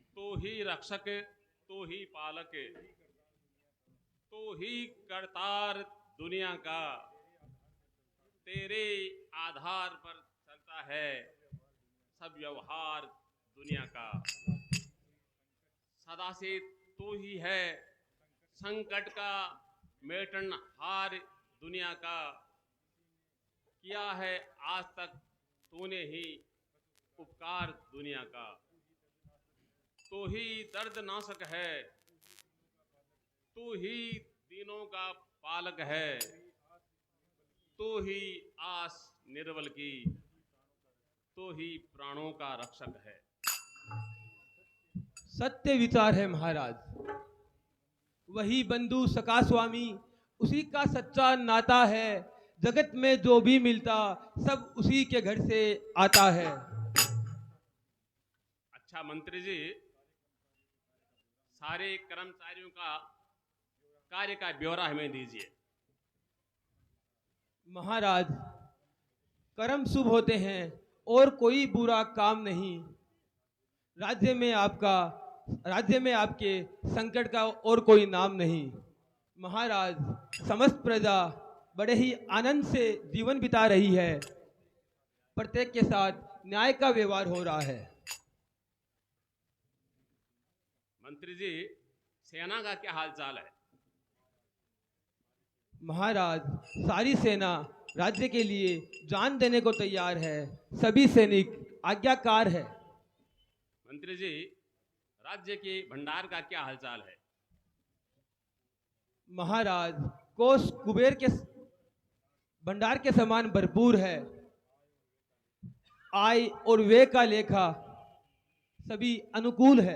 तो ही रक्षक, तो ही पालक, तो ही करतार दुनिया का। तेरे आधार पर चलता है सब व्यवहार दुनिया का। सदा से तू ही है संकट का मेटनहार दुनिया का। किया है आज तक तूने ही उपकार दुनिया का। तू ही दर्द नाशक है, तू ही दीनों का पालक है, तू ही आस निर्बल की, तू ही प्राणों का रक्षक है। सत्य विचार है महाराज। वही बंधु सका स्वामी, उसी का सच्चा नाता है। जगत में जो भी मिलता सब उसी के घर से आता है। अच्छा मंत्री जी, सारे कर्मचारियों का कार्य का ब्यौरा हमें दीजिए। महाराज, कर्म शुभ होते हैं और कोई बुरा काम नहीं। राज्य में आपके संकट का और कोई नाम नहीं। महाराज, समस्त प्रजा बड़े ही आनंद से जीवन बिता रही है। प्रत्येक के साथ न्याय का व्यवहार हो रहा है। मंत्री जी, सेना का क्या हालचाल है? महाराज, सारी सेना राज्य के लिए जान देने को तैयार है। सभी सैनिक आज्ञाकार है। मंत्री जी, राज्य के भंडार का क्या हालचाल है? महाराज, कोष कुबेर के भंडार के समान भरपूर है। आय और व्यय का लेखा सभी अनुकूल है।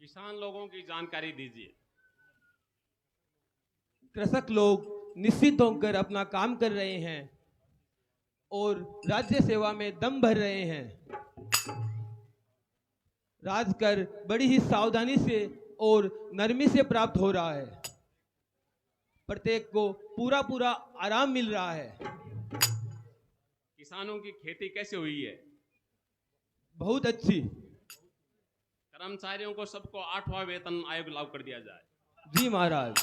किसान लोगों की जानकारी दीजिए। कृषक लोग निश्चित होकर अपना काम कर रहे हैं और राज्य सेवा में दम भर रहे हैं। राजकर बड़ी ही सावधानी से और नरमी से प्राप्त हो रहा है। प्रत्येक को पूरा पूरा आराम मिल रहा है। किसानों की खेती कैसे हुई है? बहुत अच्छी। कर्मचारियों को सबको 8वां वेतन आयोग लागू कर दिया जाए। जी महाराज।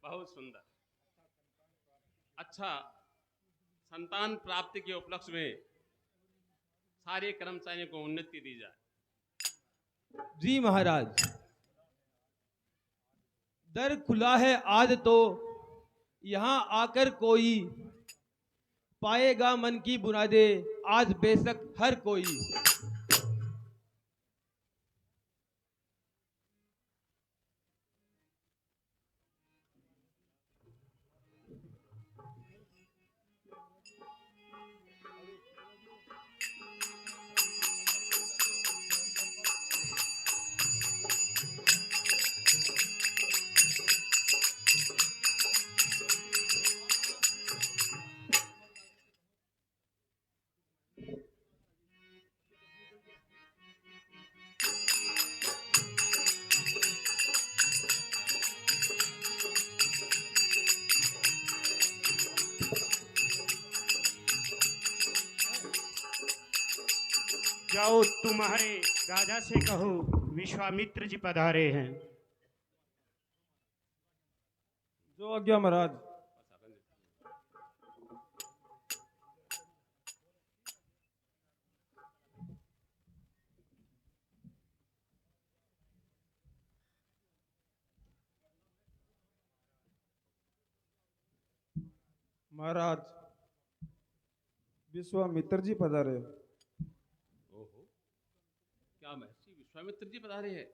बहुत सुंदर। अच्छा, संतान प्राप्ति के उपलक्ष्य में सारे कर्मचारियों को उन्नति दी जाए। जी महाराज। दर खुला है आज तो यहाँ आकर कोई पाएगा मन की बुरादे आज बेशक हर कोई। जाओ, तुम्हारे राजा से कहो विश्वामित्र जी पधारे हैं। जो आज्ञा महाराज। महाराज, विश्वामित्र जी पधारे। ओहो, क्या महर्षि विश्वामित्र जी पधारे हैं?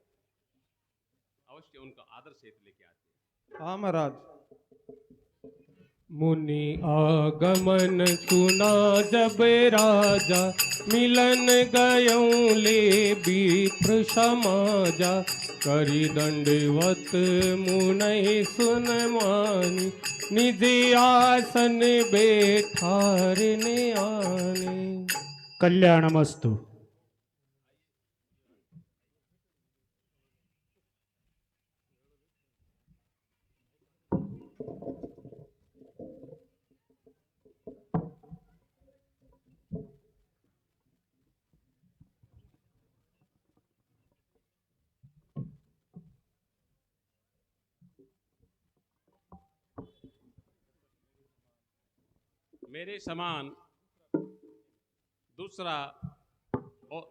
अवश्य उनका आदर सहित लेके आते हैं। हाँ महाराज। मुनि आगमन सुना जब राजा, मिलन गयों ले विप्र समाजा। करी दंडवत मुनि सुन मानी, निज आसन बैठारने आने। कल्याणमस्तु। मेरे समान दूसरा और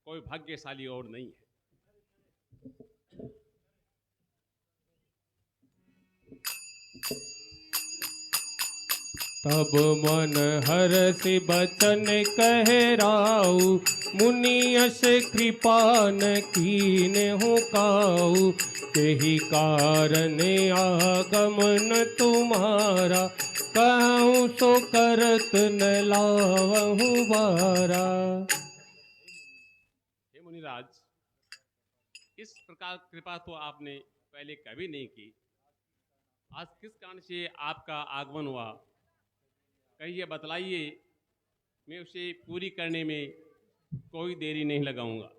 कोई भाग्यशाली और नहीं है। तब मन हरसि बचन कहराऊ, मुनियस कृपा न कीन्हु काऊ। तेहि कारण आगमन तुम्हारा, कहूँ सो करत न लावहु बारा। हे मुनिराज, इस प्रकार कृपा तो आपने पहले कभी नहीं की। आज किस कारण से आपका आगमन हुआ, कहिए बतलाइए। मैं उसे पूरी करने में कोई देरी नहीं लगाऊंगा।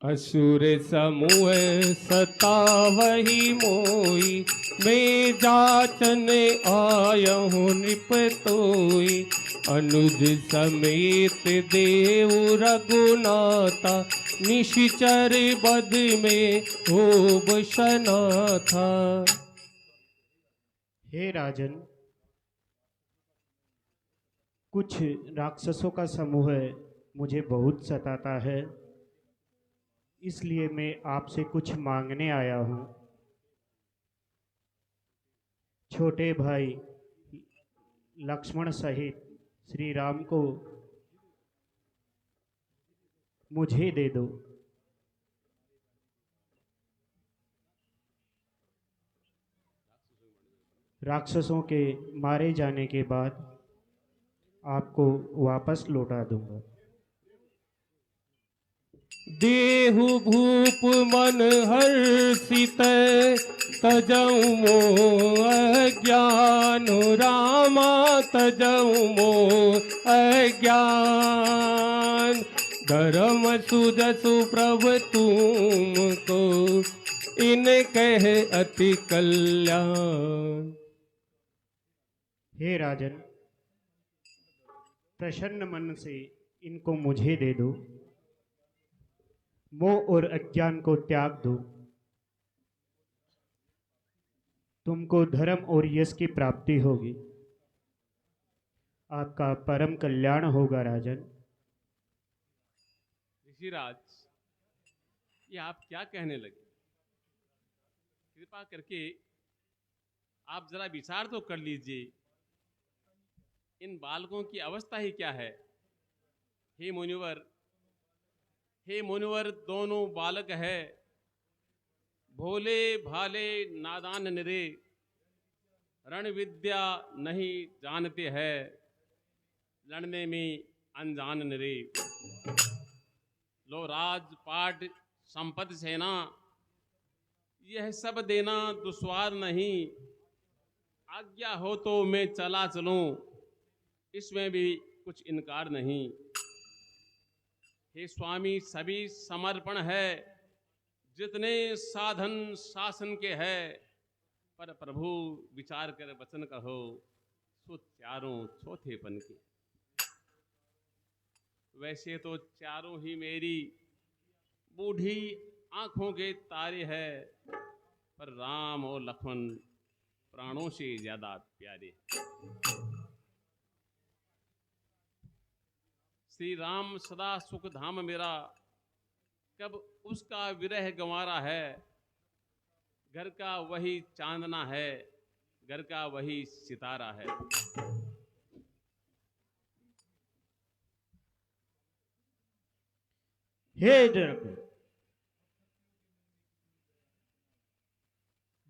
असुर समूह सतावहि मोई, मैं जाचन आयहु नृपतोई। अनुज समेत देव रघुनाथा, निश्चर बद में हो बसना था। हे राजन, कुछ राक्षसों का समूह मुझे बहुत सताता है, इसलिए मैं आपसे कुछ मांगने आया हूँ। छोटे भाई लक्ष्मण सहित श्री राम को मुझे दे दो। राक्षसों के मारे जाने के बाद आपको वापस लौटा दूंगा। देहु भूप मन हर्षित, तजऊ मोह अज्ञान। रामा तजऊ मोह अज्ञान। धर्म सुजसु प्रभु तुमको, इन कह अति कल्याण। हे राजन, प्रसन्न मन से इनको मुझे दे दो। मोह और अज्ञान को त्याग दो। तुमको धर्म और यश की प्राप्ति होगी। आपका परम कल्याण होगा राजन। ऋषिराज, ये आप क्या कहने लगे? कृपा करके आप जरा विचार तो कर लीजिए, इन बालकों की अवस्था ही क्या है। हे मुनिवर, दोनों बालक है, भोले भाले नादान निरे। रण विद्या नहीं जानते हैं, लड़ने में अनजान निरे। लो राजपाट संपत्ति सेना, यह सब देना दुश्वार नहीं। आज्ञा हो तो मैं चला चलूं, इसमें भी कुछ इनकार नहीं। हे स्वामी, सभी समर्पण है, जितने साधन शासन के है। पर प्रभु विचार कर वचन कहो, सो चारों चौथेपन के। वैसे तो चारों ही मेरी बूढ़ी आंखों के तारे है, पर राम और लक्ष्मण प्राणों से ज्यादा प्यारे। श्री राम सदा सुख धाम मेरा, कब उसका विरह गंवारा है। घर का वही चांदना है, घर का वही सितारा है। हे जनक,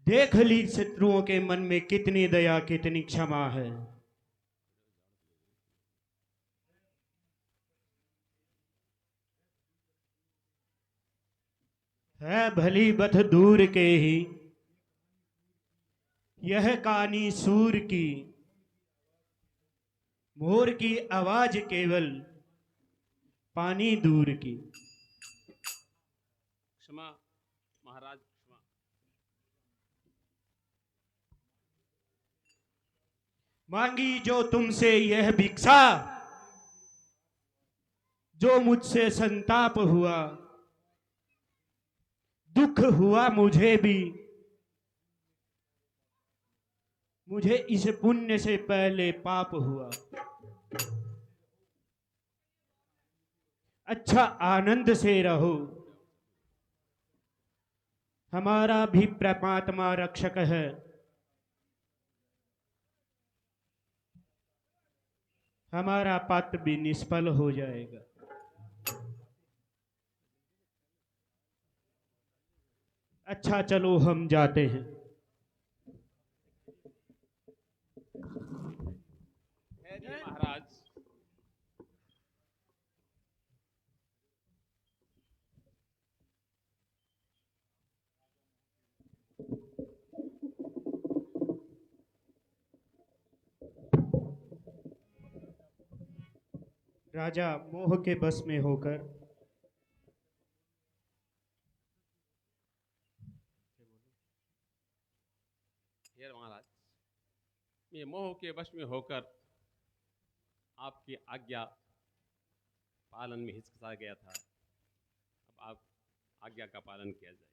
देख ली शत्रुओं के मन में कितनी दया कितनी क्षमा है। भली बथ दूर के ही, यह कहानी सूर की। मोर की आवाज केवल पानी दूर की। क्षमा महाराज, क्षमा। मांगी जो तुमसे यह भिक्षा, जो मुझसे संताप हुआ। दुख हुआ मुझे भी, मुझे इस पुण्य से पहले पाप हुआ। अच्छा आनंद से रहो। हमारा भी परमात्मा रक्षक है। हमारा पाप भी निष्फल हो जाएगा। अच्छा चलो हम जाते हैं। महाराज, राजा मोह के बस में होकर हे महाराज, मैं मोह के वश में होकर आपकी आज्ञा पालन में हिचकिचा गया था। अब आप आज्ञा का पालन किया जाए।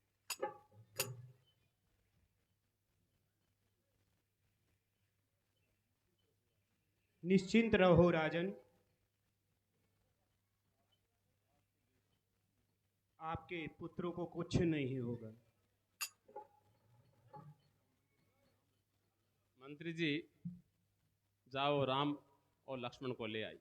निश्चिंत रहो राजन। आपके पुत्रों को कुछ नहीं होगा। मंत्री जी, जाओ राम और लक्ष्मण को ले आई।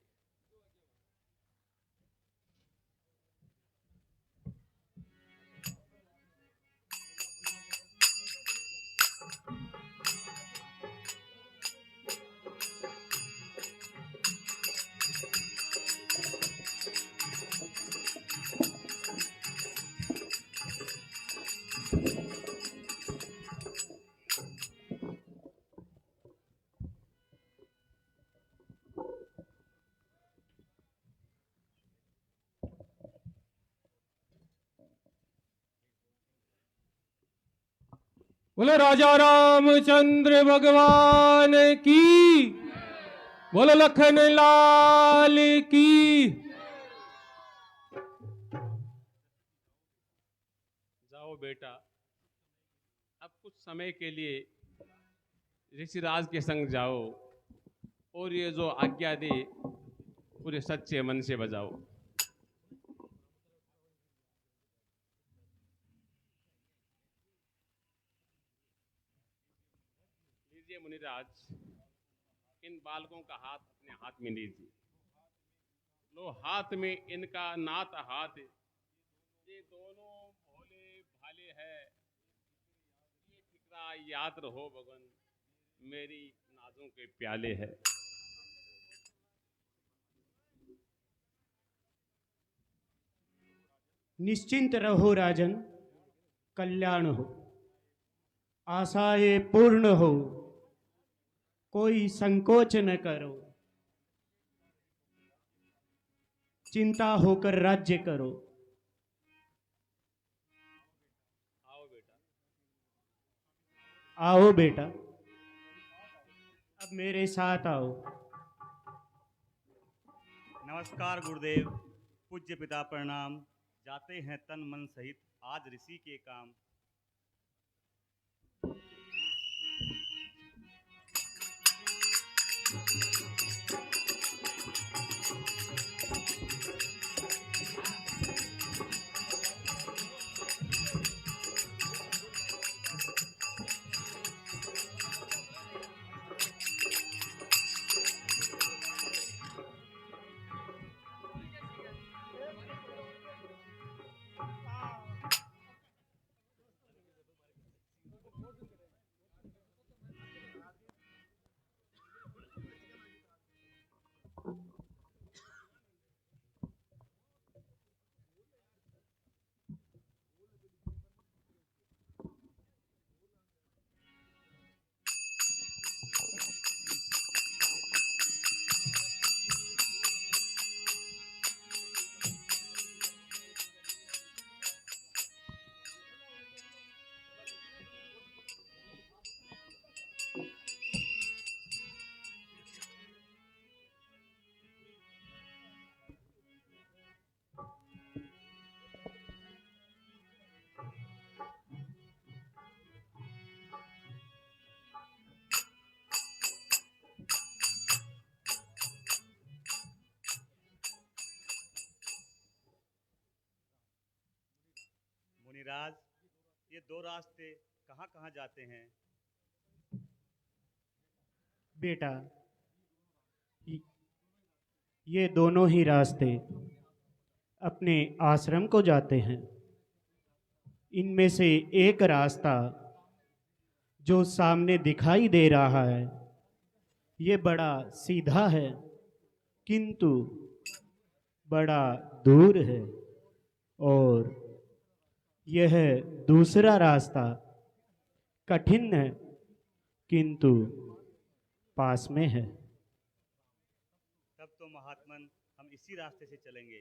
बोले राजा रामचंद्र भगवान की, बोले लखन लाल की। जाओ बेटा, अब कुछ समय के लिए ऋषिराज के संग जाओ और ये जो आज्ञा दे पूरे सच्चे मन से बजाओ। लीजिए मुनिराज, इन बालकों का हाथ अपने हाथ में लीजिए। लो हाथ में इनका नाथ हाथ, ये दोनों भोले भाले है। ये फिक्रा याद रहो भगवान, मेरी नाजों के प्याले है। निश्चिंत रहो राजन, कल्याण हो, आशाएं पूर्ण हो, कोई संकोच न करो, चिंता होकर राज्य करो। आओ बेटा, आओ बेटा, अब मेरे साथ आओ। नमस्कार गुरुदेव, पूज्य पिता प्रणाम। जाते हैं तन मन सहित आज ऋषि के काम। मुनिराज, ये दो रास्ते कहाँ कहाँ जाते हैं? बेटा, ये दोनों ही रास्ते अपने आश्रम को जाते हैं। इनमें से एक रास्ता जो सामने दिखाई दे रहा है, ये बड़ा सीधा है, किंतु बड़ा दूर है। और यह दूसरा रास्ता कठिन है, किंतु पास में है। तब तो महात्मन हम इसी रास्ते से चलेंगे।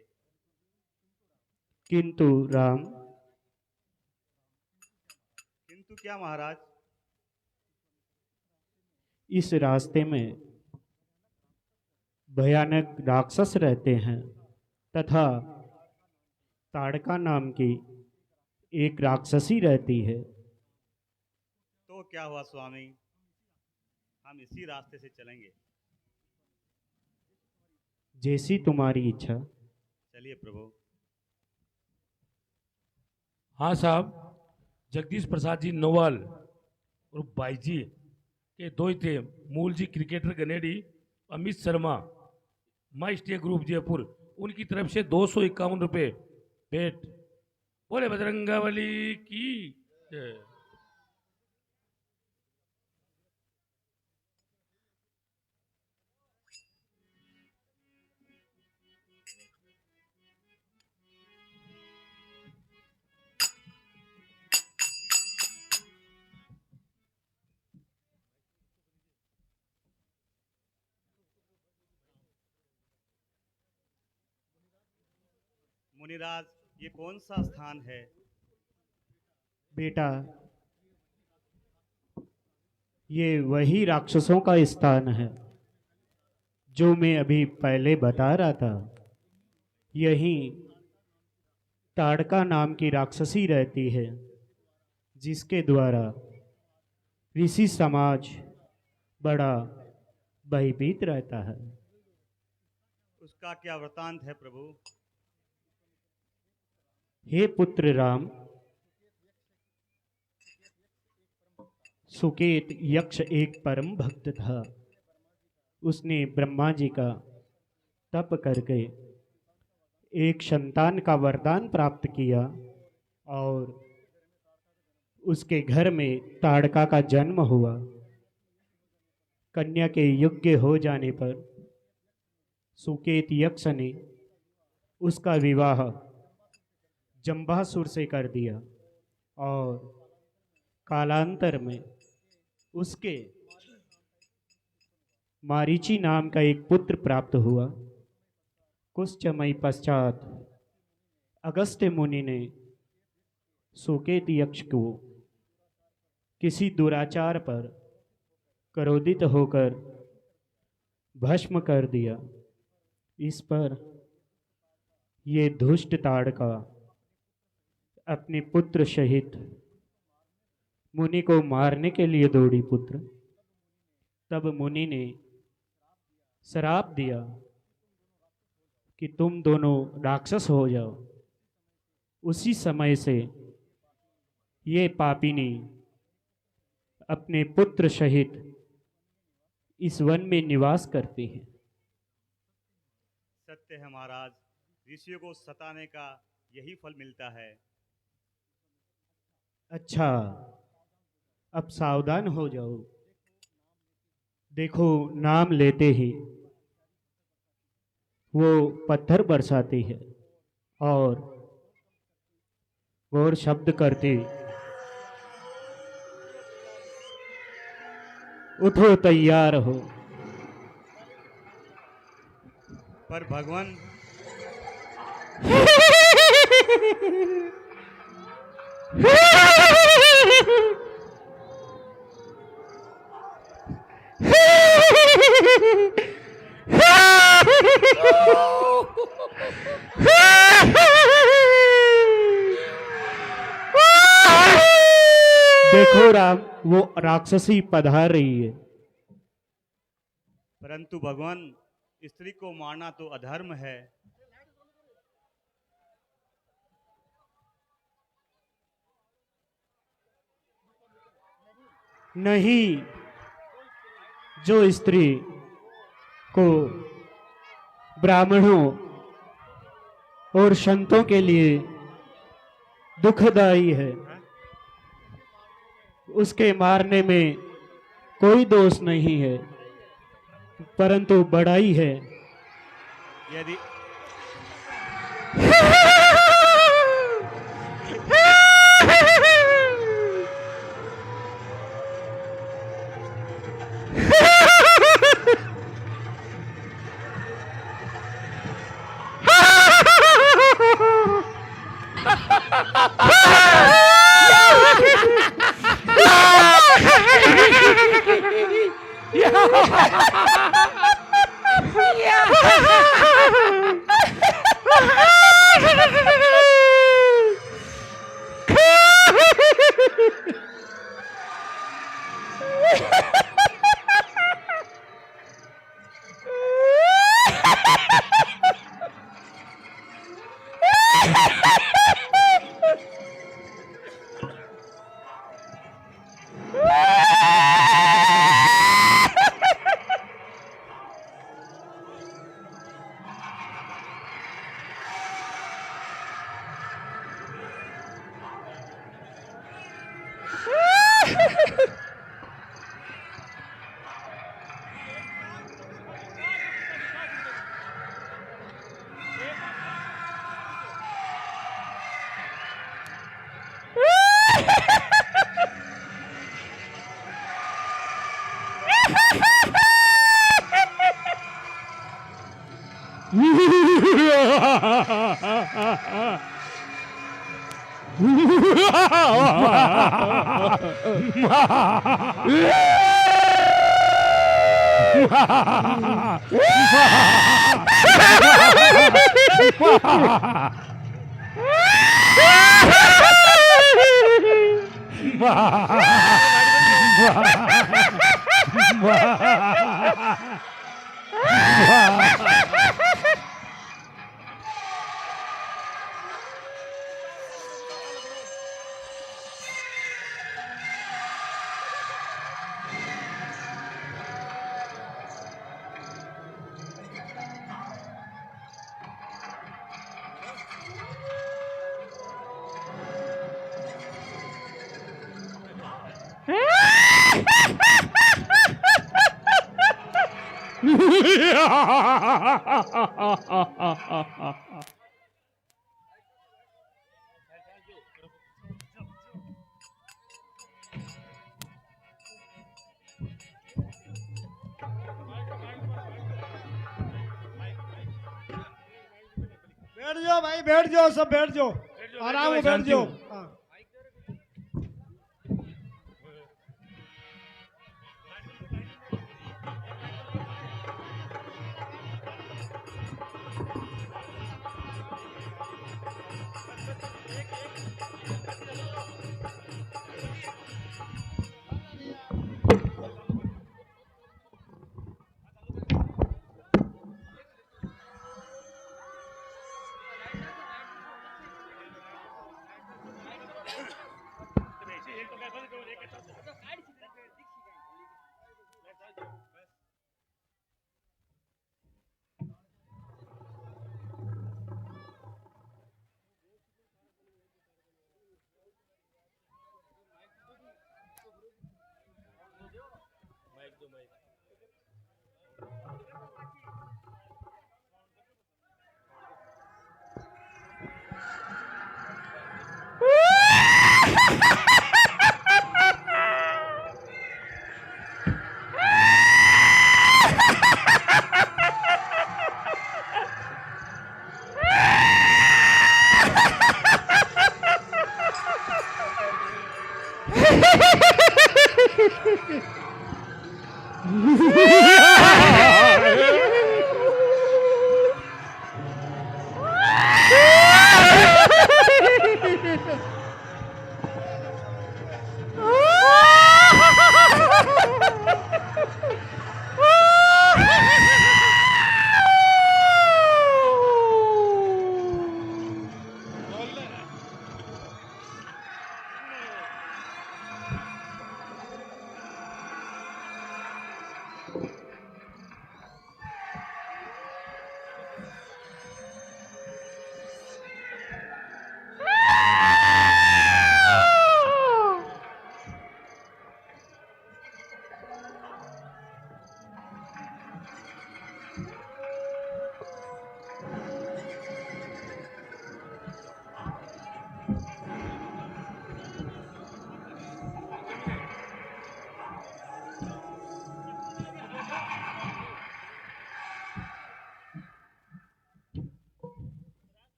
किंतु राम, किंतु क्या महाराज? इस रास्ते में भयानक राक्षस रहते हैं तथा ताड़का नाम की एक राक्षसी रहती है। तो क्या हुआ स्वामी, हम इसी रास्ते से चलेंगे। जैसी तुम्हारी इच्छा। चलिए प्रभु। हाँ साहब, जगदीश प्रसाद जी नोवाल और भाई जी के दो ही थे, मूल जी क्रिकेटर गनेडी, अमित शर्मा माई स्टे ग्रुप जयपुर, उनकी तरफ से 251 रुपये भेंट। बोले बजरंगावली की जय। मुनिराज, ये कौन सा स्थान है? बेटा, ये वही राक्षसों का स्थान है जो मैं अभी पहले बता रहा था। यहीं ताड़का नाम की राक्षसी रहती है, जिसके द्वारा ऋषि समाज बड़ा भयभीत रहता है। उसका क्या वृतांत है प्रभु? हे पुत्र राम, सुकेत यक्ष एक परम भक्त था। उसने ब्रह्मा जी का तप करके एक संतान का वरदान प्राप्त किया और उसके घर में ताड़का का जन्म हुआ। कन्या के योग्य हो जाने पर सुकेत यक्ष ने उसका विवाह जंबासुर से कर दिया और कालांतर में उसके मारीची नाम का एक पुत्र प्राप्त हुआ। कुछ समय पश्चात अगस्त्य मुनि ने सुकेत यक्ष को किसी दुराचार पर क्रोधित होकर भस्म कर दिया। इस पर ये दुष्ट ताड़का अपने पुत्र सहित मुनि को मारने के लिए दौड़ी पुत्र। तब मुनि ने श्राप दिया कि तुम दोनों राक्षस हो जाओ। उसी समय से ये पापिनी अपने पुत्र सहित इस वन में निवास करती है। सत्य है महाराज, ऋषियों को सताने का यही फल मिलता है। अच्छा, अब सावधान हो जाओ। देखो, नाम लेते ही वो पत्थर बरसाती है और शब्द करती, उठो तैयार हो। पर भगवान देखो राम, वो राक्षसी पधार रही है। परंतु भगवान, स्त्री को मारना तो अधर्म है। नहीं जो स्त्री को ब्राह्मणों और संतों के लिए दुखदाई है, उसके मारने में कोई दोष नहीं है, परंतु बड़ाई है। यदि बैठ जाओ भाई, बैठ जाओ, सब बैठ जाओ, आराम से बैठ जाओ। हाँ।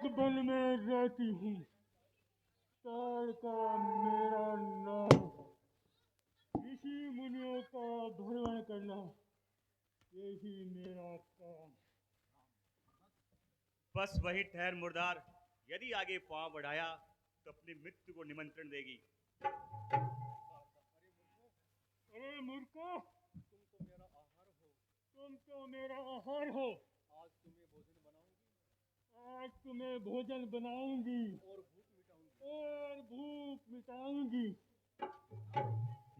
एक वन में रहती हूँ, ताड़ का मेरा नाम, ऋषि मुनियों का भ्रमण करना, यही मेरा काम। बस वही ठहर मुर्दार, यदि आगे पांव बढ़ाया तो अपनी मृत्यु को निमंत्रण देगी। अरे मूर्खों, तुम तो मेरा आहार हो। आज तुम्हें भोजन बनाऊंगी और भूख मिटाऊंगी।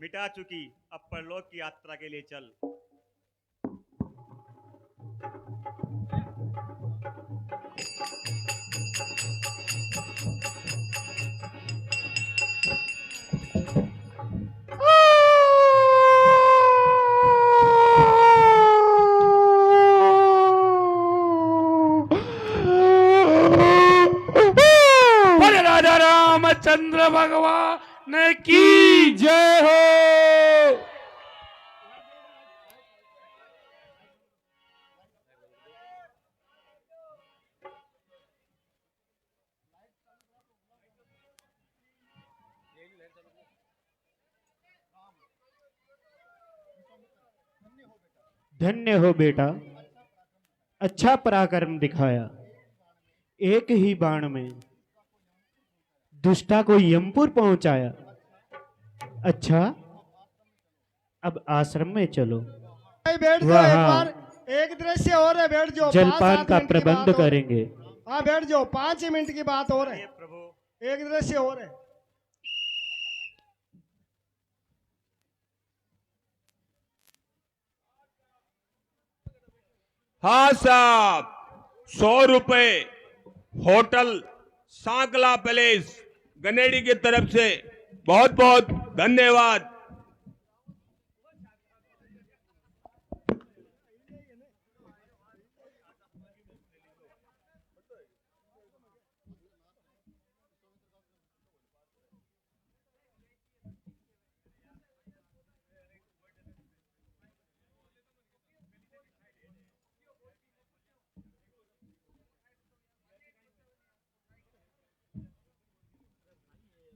मिटा चुकी, अब परलोक की यात्रा के लिए चल। बोले राजा रामचंद्र भगवान की जय हो। धन्य हो बेटा, अच्छा पराक्रम दिखाया। एक ही बाण में दुष्टा को यमपुर पहुंचाया। अच्छा, अब आश्रम में चलो, बैठ जाओ, एक बार एक दृश्य और है, बैठ जाओ। जलपान का प्रबंध करेंगे। हाँ बैठ जाओ, 5 मिनट की बात और है, एक दृश्य और है। हाँ साहब, 100 रुपए होटल सांकला पैलेस गनेड़ी की तरफ से बहुत बहुत धन्यवाद।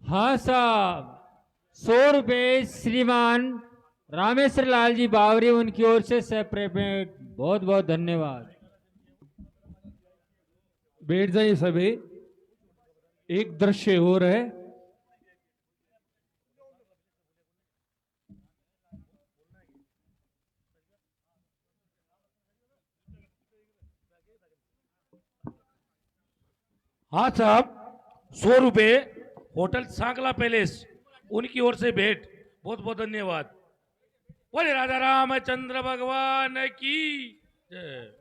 हाँ साहब, 100 रुपये श्रीमान रामेश्वर लाल जी बावरी, उनकी ओर से सेपरेट बहुत बहुत धन्यवाद। बैठ जाइए सभी, एक दृश्य हो रहा है। हाँ साहब, 100 रुपए होटल सांकला पैलेस, उनकी ओर से भेंट, बहुत बहुत धन्यवाद। बोले राजा रामचंद्र भगवान की जय।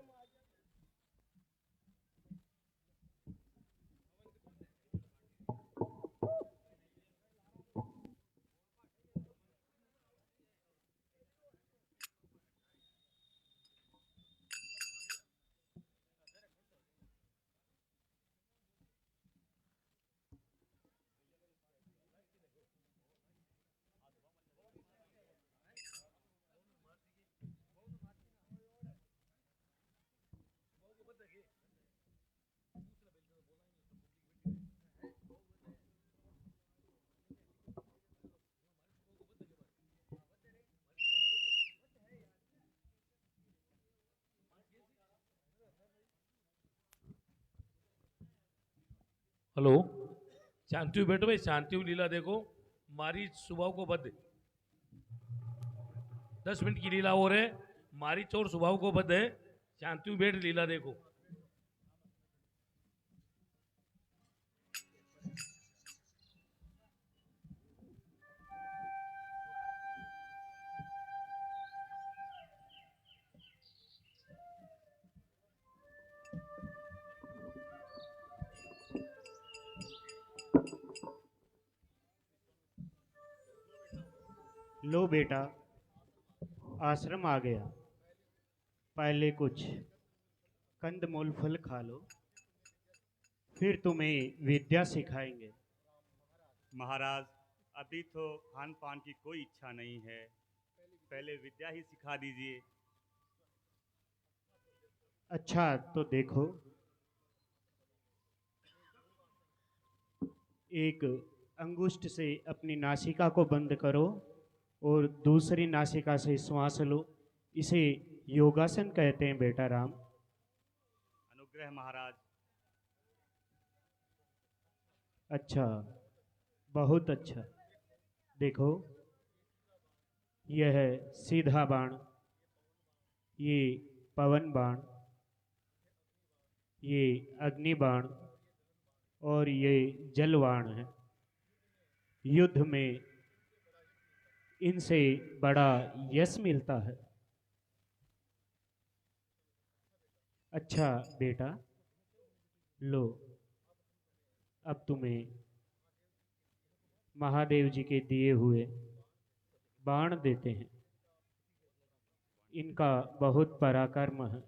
हेलो, शांति बैठो भाई, शांति लीला देखो, मारी स्वभाव को बद 10 मिनट की लीला और है, मारी चोर स्वभाव को बद है, शांति बैठ लीला देखो। लो बेटा, आश्रम आ गया। पहले कुछ कंदमूल फल खा लो, फिर तुम्हें विद्या सिखाएंगे। महाराज, अभी तो खान पान की कोई इच्छा नहीं है, पहले विद्या ही सिखा दीजिए। अच्छा तो देखो, एक अंगुष्ठ से अपनी नासिका को बंद करो और दूसरी नासिका से श्वास लो। इसे योगासन कहते हैं बेटा राम। अनुग्रह महाराज। अच्छा, बहुत अच्छा। देखो, यह है सीधा बाण, ये पवन बाण, ये अग्नि बाण और ये जल बाण है। युद्ध में इनसे बड़ा यश मिलता है। अच्छा बेटा, लो, अब तुम्हें महादेव जी के दिए हुए बाण देते हैं। इनका बहुत पराक्रम है।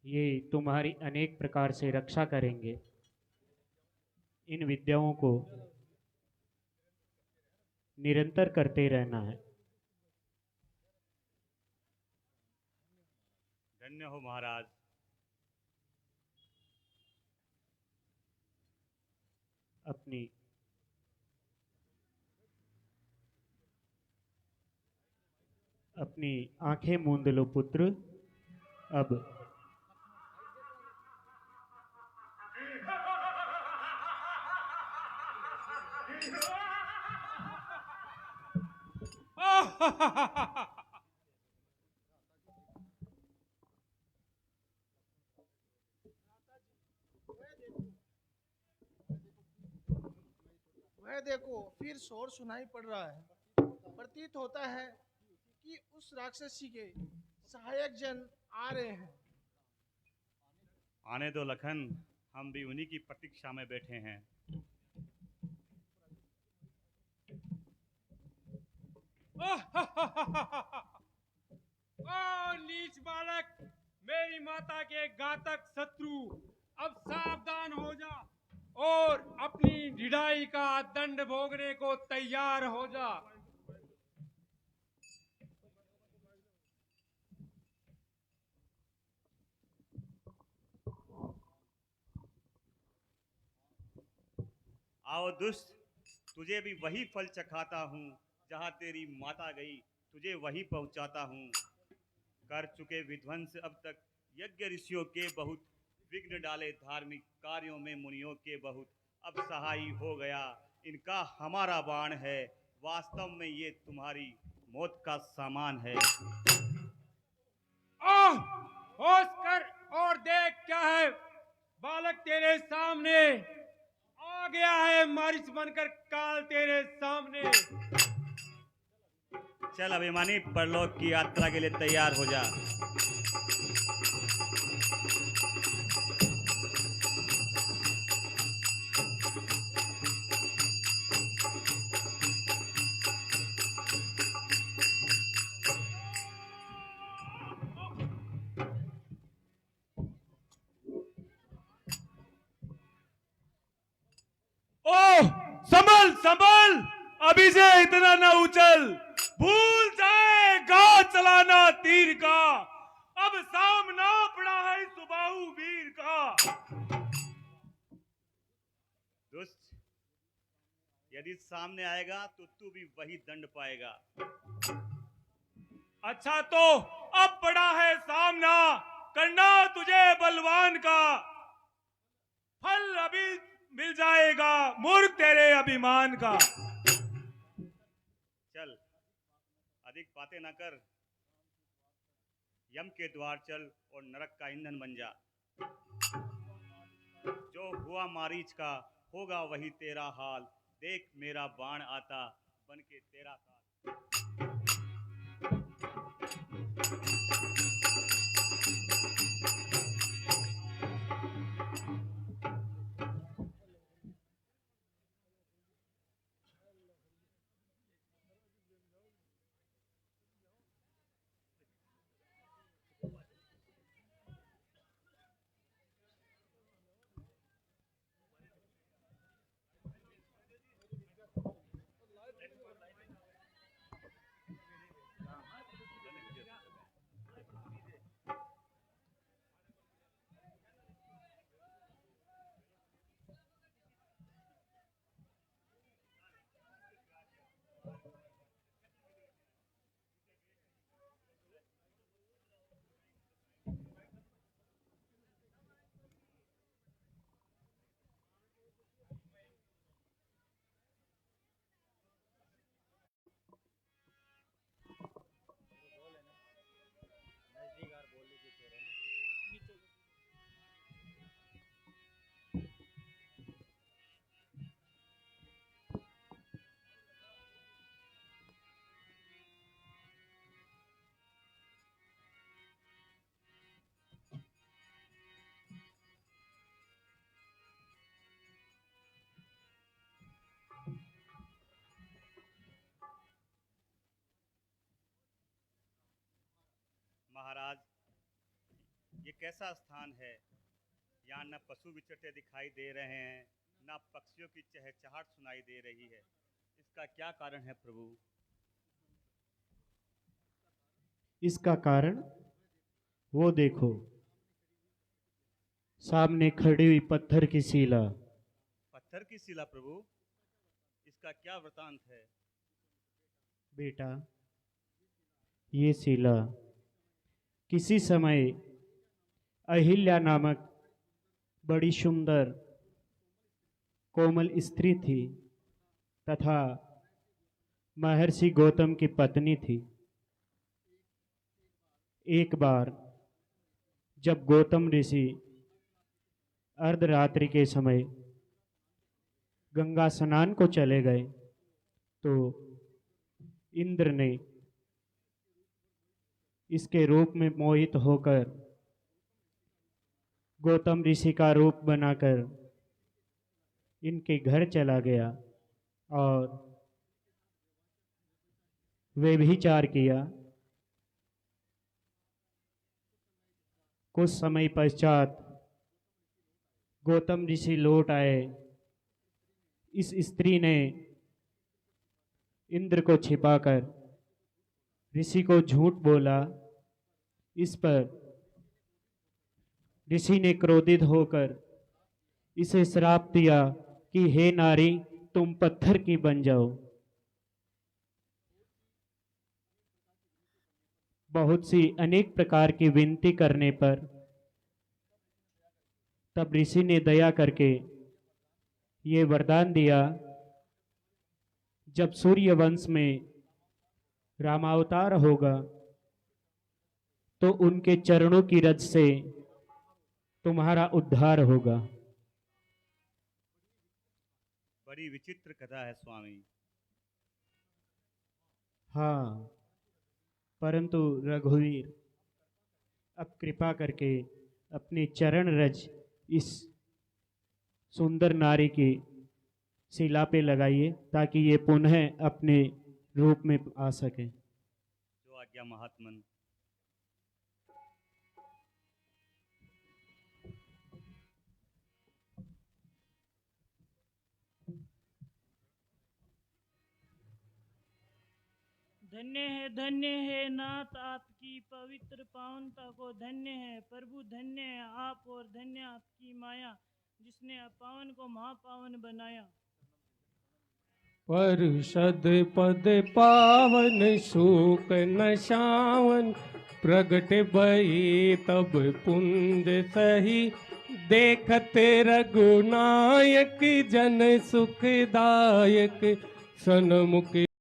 ये तुम्हारी अनेक प्रकार से रक्षा करेंगे। इन विद्याओं को निरंतर करते रहना है। धन्य हो महाराज। अपनी आंखें मूंद लो पुत्र। अब वह देखो, फिर शोर सुनाई पड़ रहा है। प्रतीत होता है कि उस राक्षसी के सहायक जन आ रहे हैं। आने दो लखन, हम भी उन्हीं की प्रतीक्षा में बैठे हैं। ओ नीच बालक, मेरी माता के घातक शत्रु, अब सावधान हो जा और अपनी ढिठाई का दंड भोगने को तैयार हो जा। आओ दुष्ट, तुझे भी वही फल चखाता हूँ जहाँ तेरी माता गई, तुझे वही पहुँचाता हूँ। कर चुके विध्वंस अब तक यज्ञ ऋषियों के बहुत, विघ्न डाले धार्मिक कार्यों में मुनियों के बहुत। अब सहाय हो गया इनका हमारा बाण है, वास्तव में ये तुम्हारी मौत का सामान है। होश कर और देख, क्या है बालक तेरे सामने आ गया है। मारिच बनकर काल तेरे सामने। चल अभिमानी, परलोक की यात्रा के लिए तैयार हो जा। संभल संभल, अभी से इतना ना उछल, भूल जाए घाव चलाना तीर का। अब सामना पड़ा है सुबाहु वीर का। दुष्ट, यदि सामने आएगा तो तू भी वही दंड पाएगा। अच्छा तो अब पड़ा है सामना, करना तुझे बलवान का। फल अभी मिल जाएगा मूर्ख तेरे अभिमान का। चल, अधिक बातें ना कर, यम के द्वार चल और नरक का ईंधन बन जा। जो हुआ मारीच का होगा वही तेरा हाल। देख मेरा बाण आता बन के तेरा काल। महाराज, ये कैसा स्थान है? यहाँ न पशु विचरते दिखाई दे रहे हैं, न पक्षियों की चहचहाट सुनाई दे रही है। इसका क्या कारण है प्रभु? इसका कारण वो देखो, सामने खड़ी हुई पत्थर की शिला। पत्थर की शिला प्रभु, इसका क्या वृतांत है? बेटा, ये शिला किसी समय अहिल्या नामक बड़ी सुंदर कोमल स्त्री थी तथा महर्षि गौतम की पत्नी थी। एक बार जब गौतम ऋषि अर्धरात्रि के समय गंगा स्नान को चले गए तो इंद्र ने इसके रूप में मोहित होकर गौतम ऋषि का रूप बनाकर इनके घर चला गया और व्यभिचार किया। कुछ समय पश्चात गौतम ऋषि लौट आए। इस स्त्री ने इंद्र को छिपाकर ऋषि को झूठ बोला। इस पर ऋषि ने क्रोधित होकर इसे श्राप दिया कि हे नारी, तुम पत्थर की बन जाओ। बहुत सी अनेक प्रकार की विनती करने पर तब ऋषि ने दया करके ये वरदान दिया, जब सूर्य वंश में रामावतार होगा तो उनके चरणों की रज से तुम्हारा उद्धार होगा। बड़ी विचित्र कथा है स्वामी। हाँ, परंतु रघुवीर, अब कृपा करके अपने चरण रज इस सुंदर नारी की शिला पे लगाइए ताकि ये पुनः अपने रूप में आ सके। जो आज्ञा महात्मन। धन्य है नाथ आपकी पवित्र पावनता को, धन्य है प्रभु, धन्य है आप और धन्य आपकी माया जिसने अपावन को महापावन बनाया। परिषद पद पावन शोक न शावन, प्रगट भई तब पुंज सही, देखते रघुनायक जन सुखदायक सन्मुख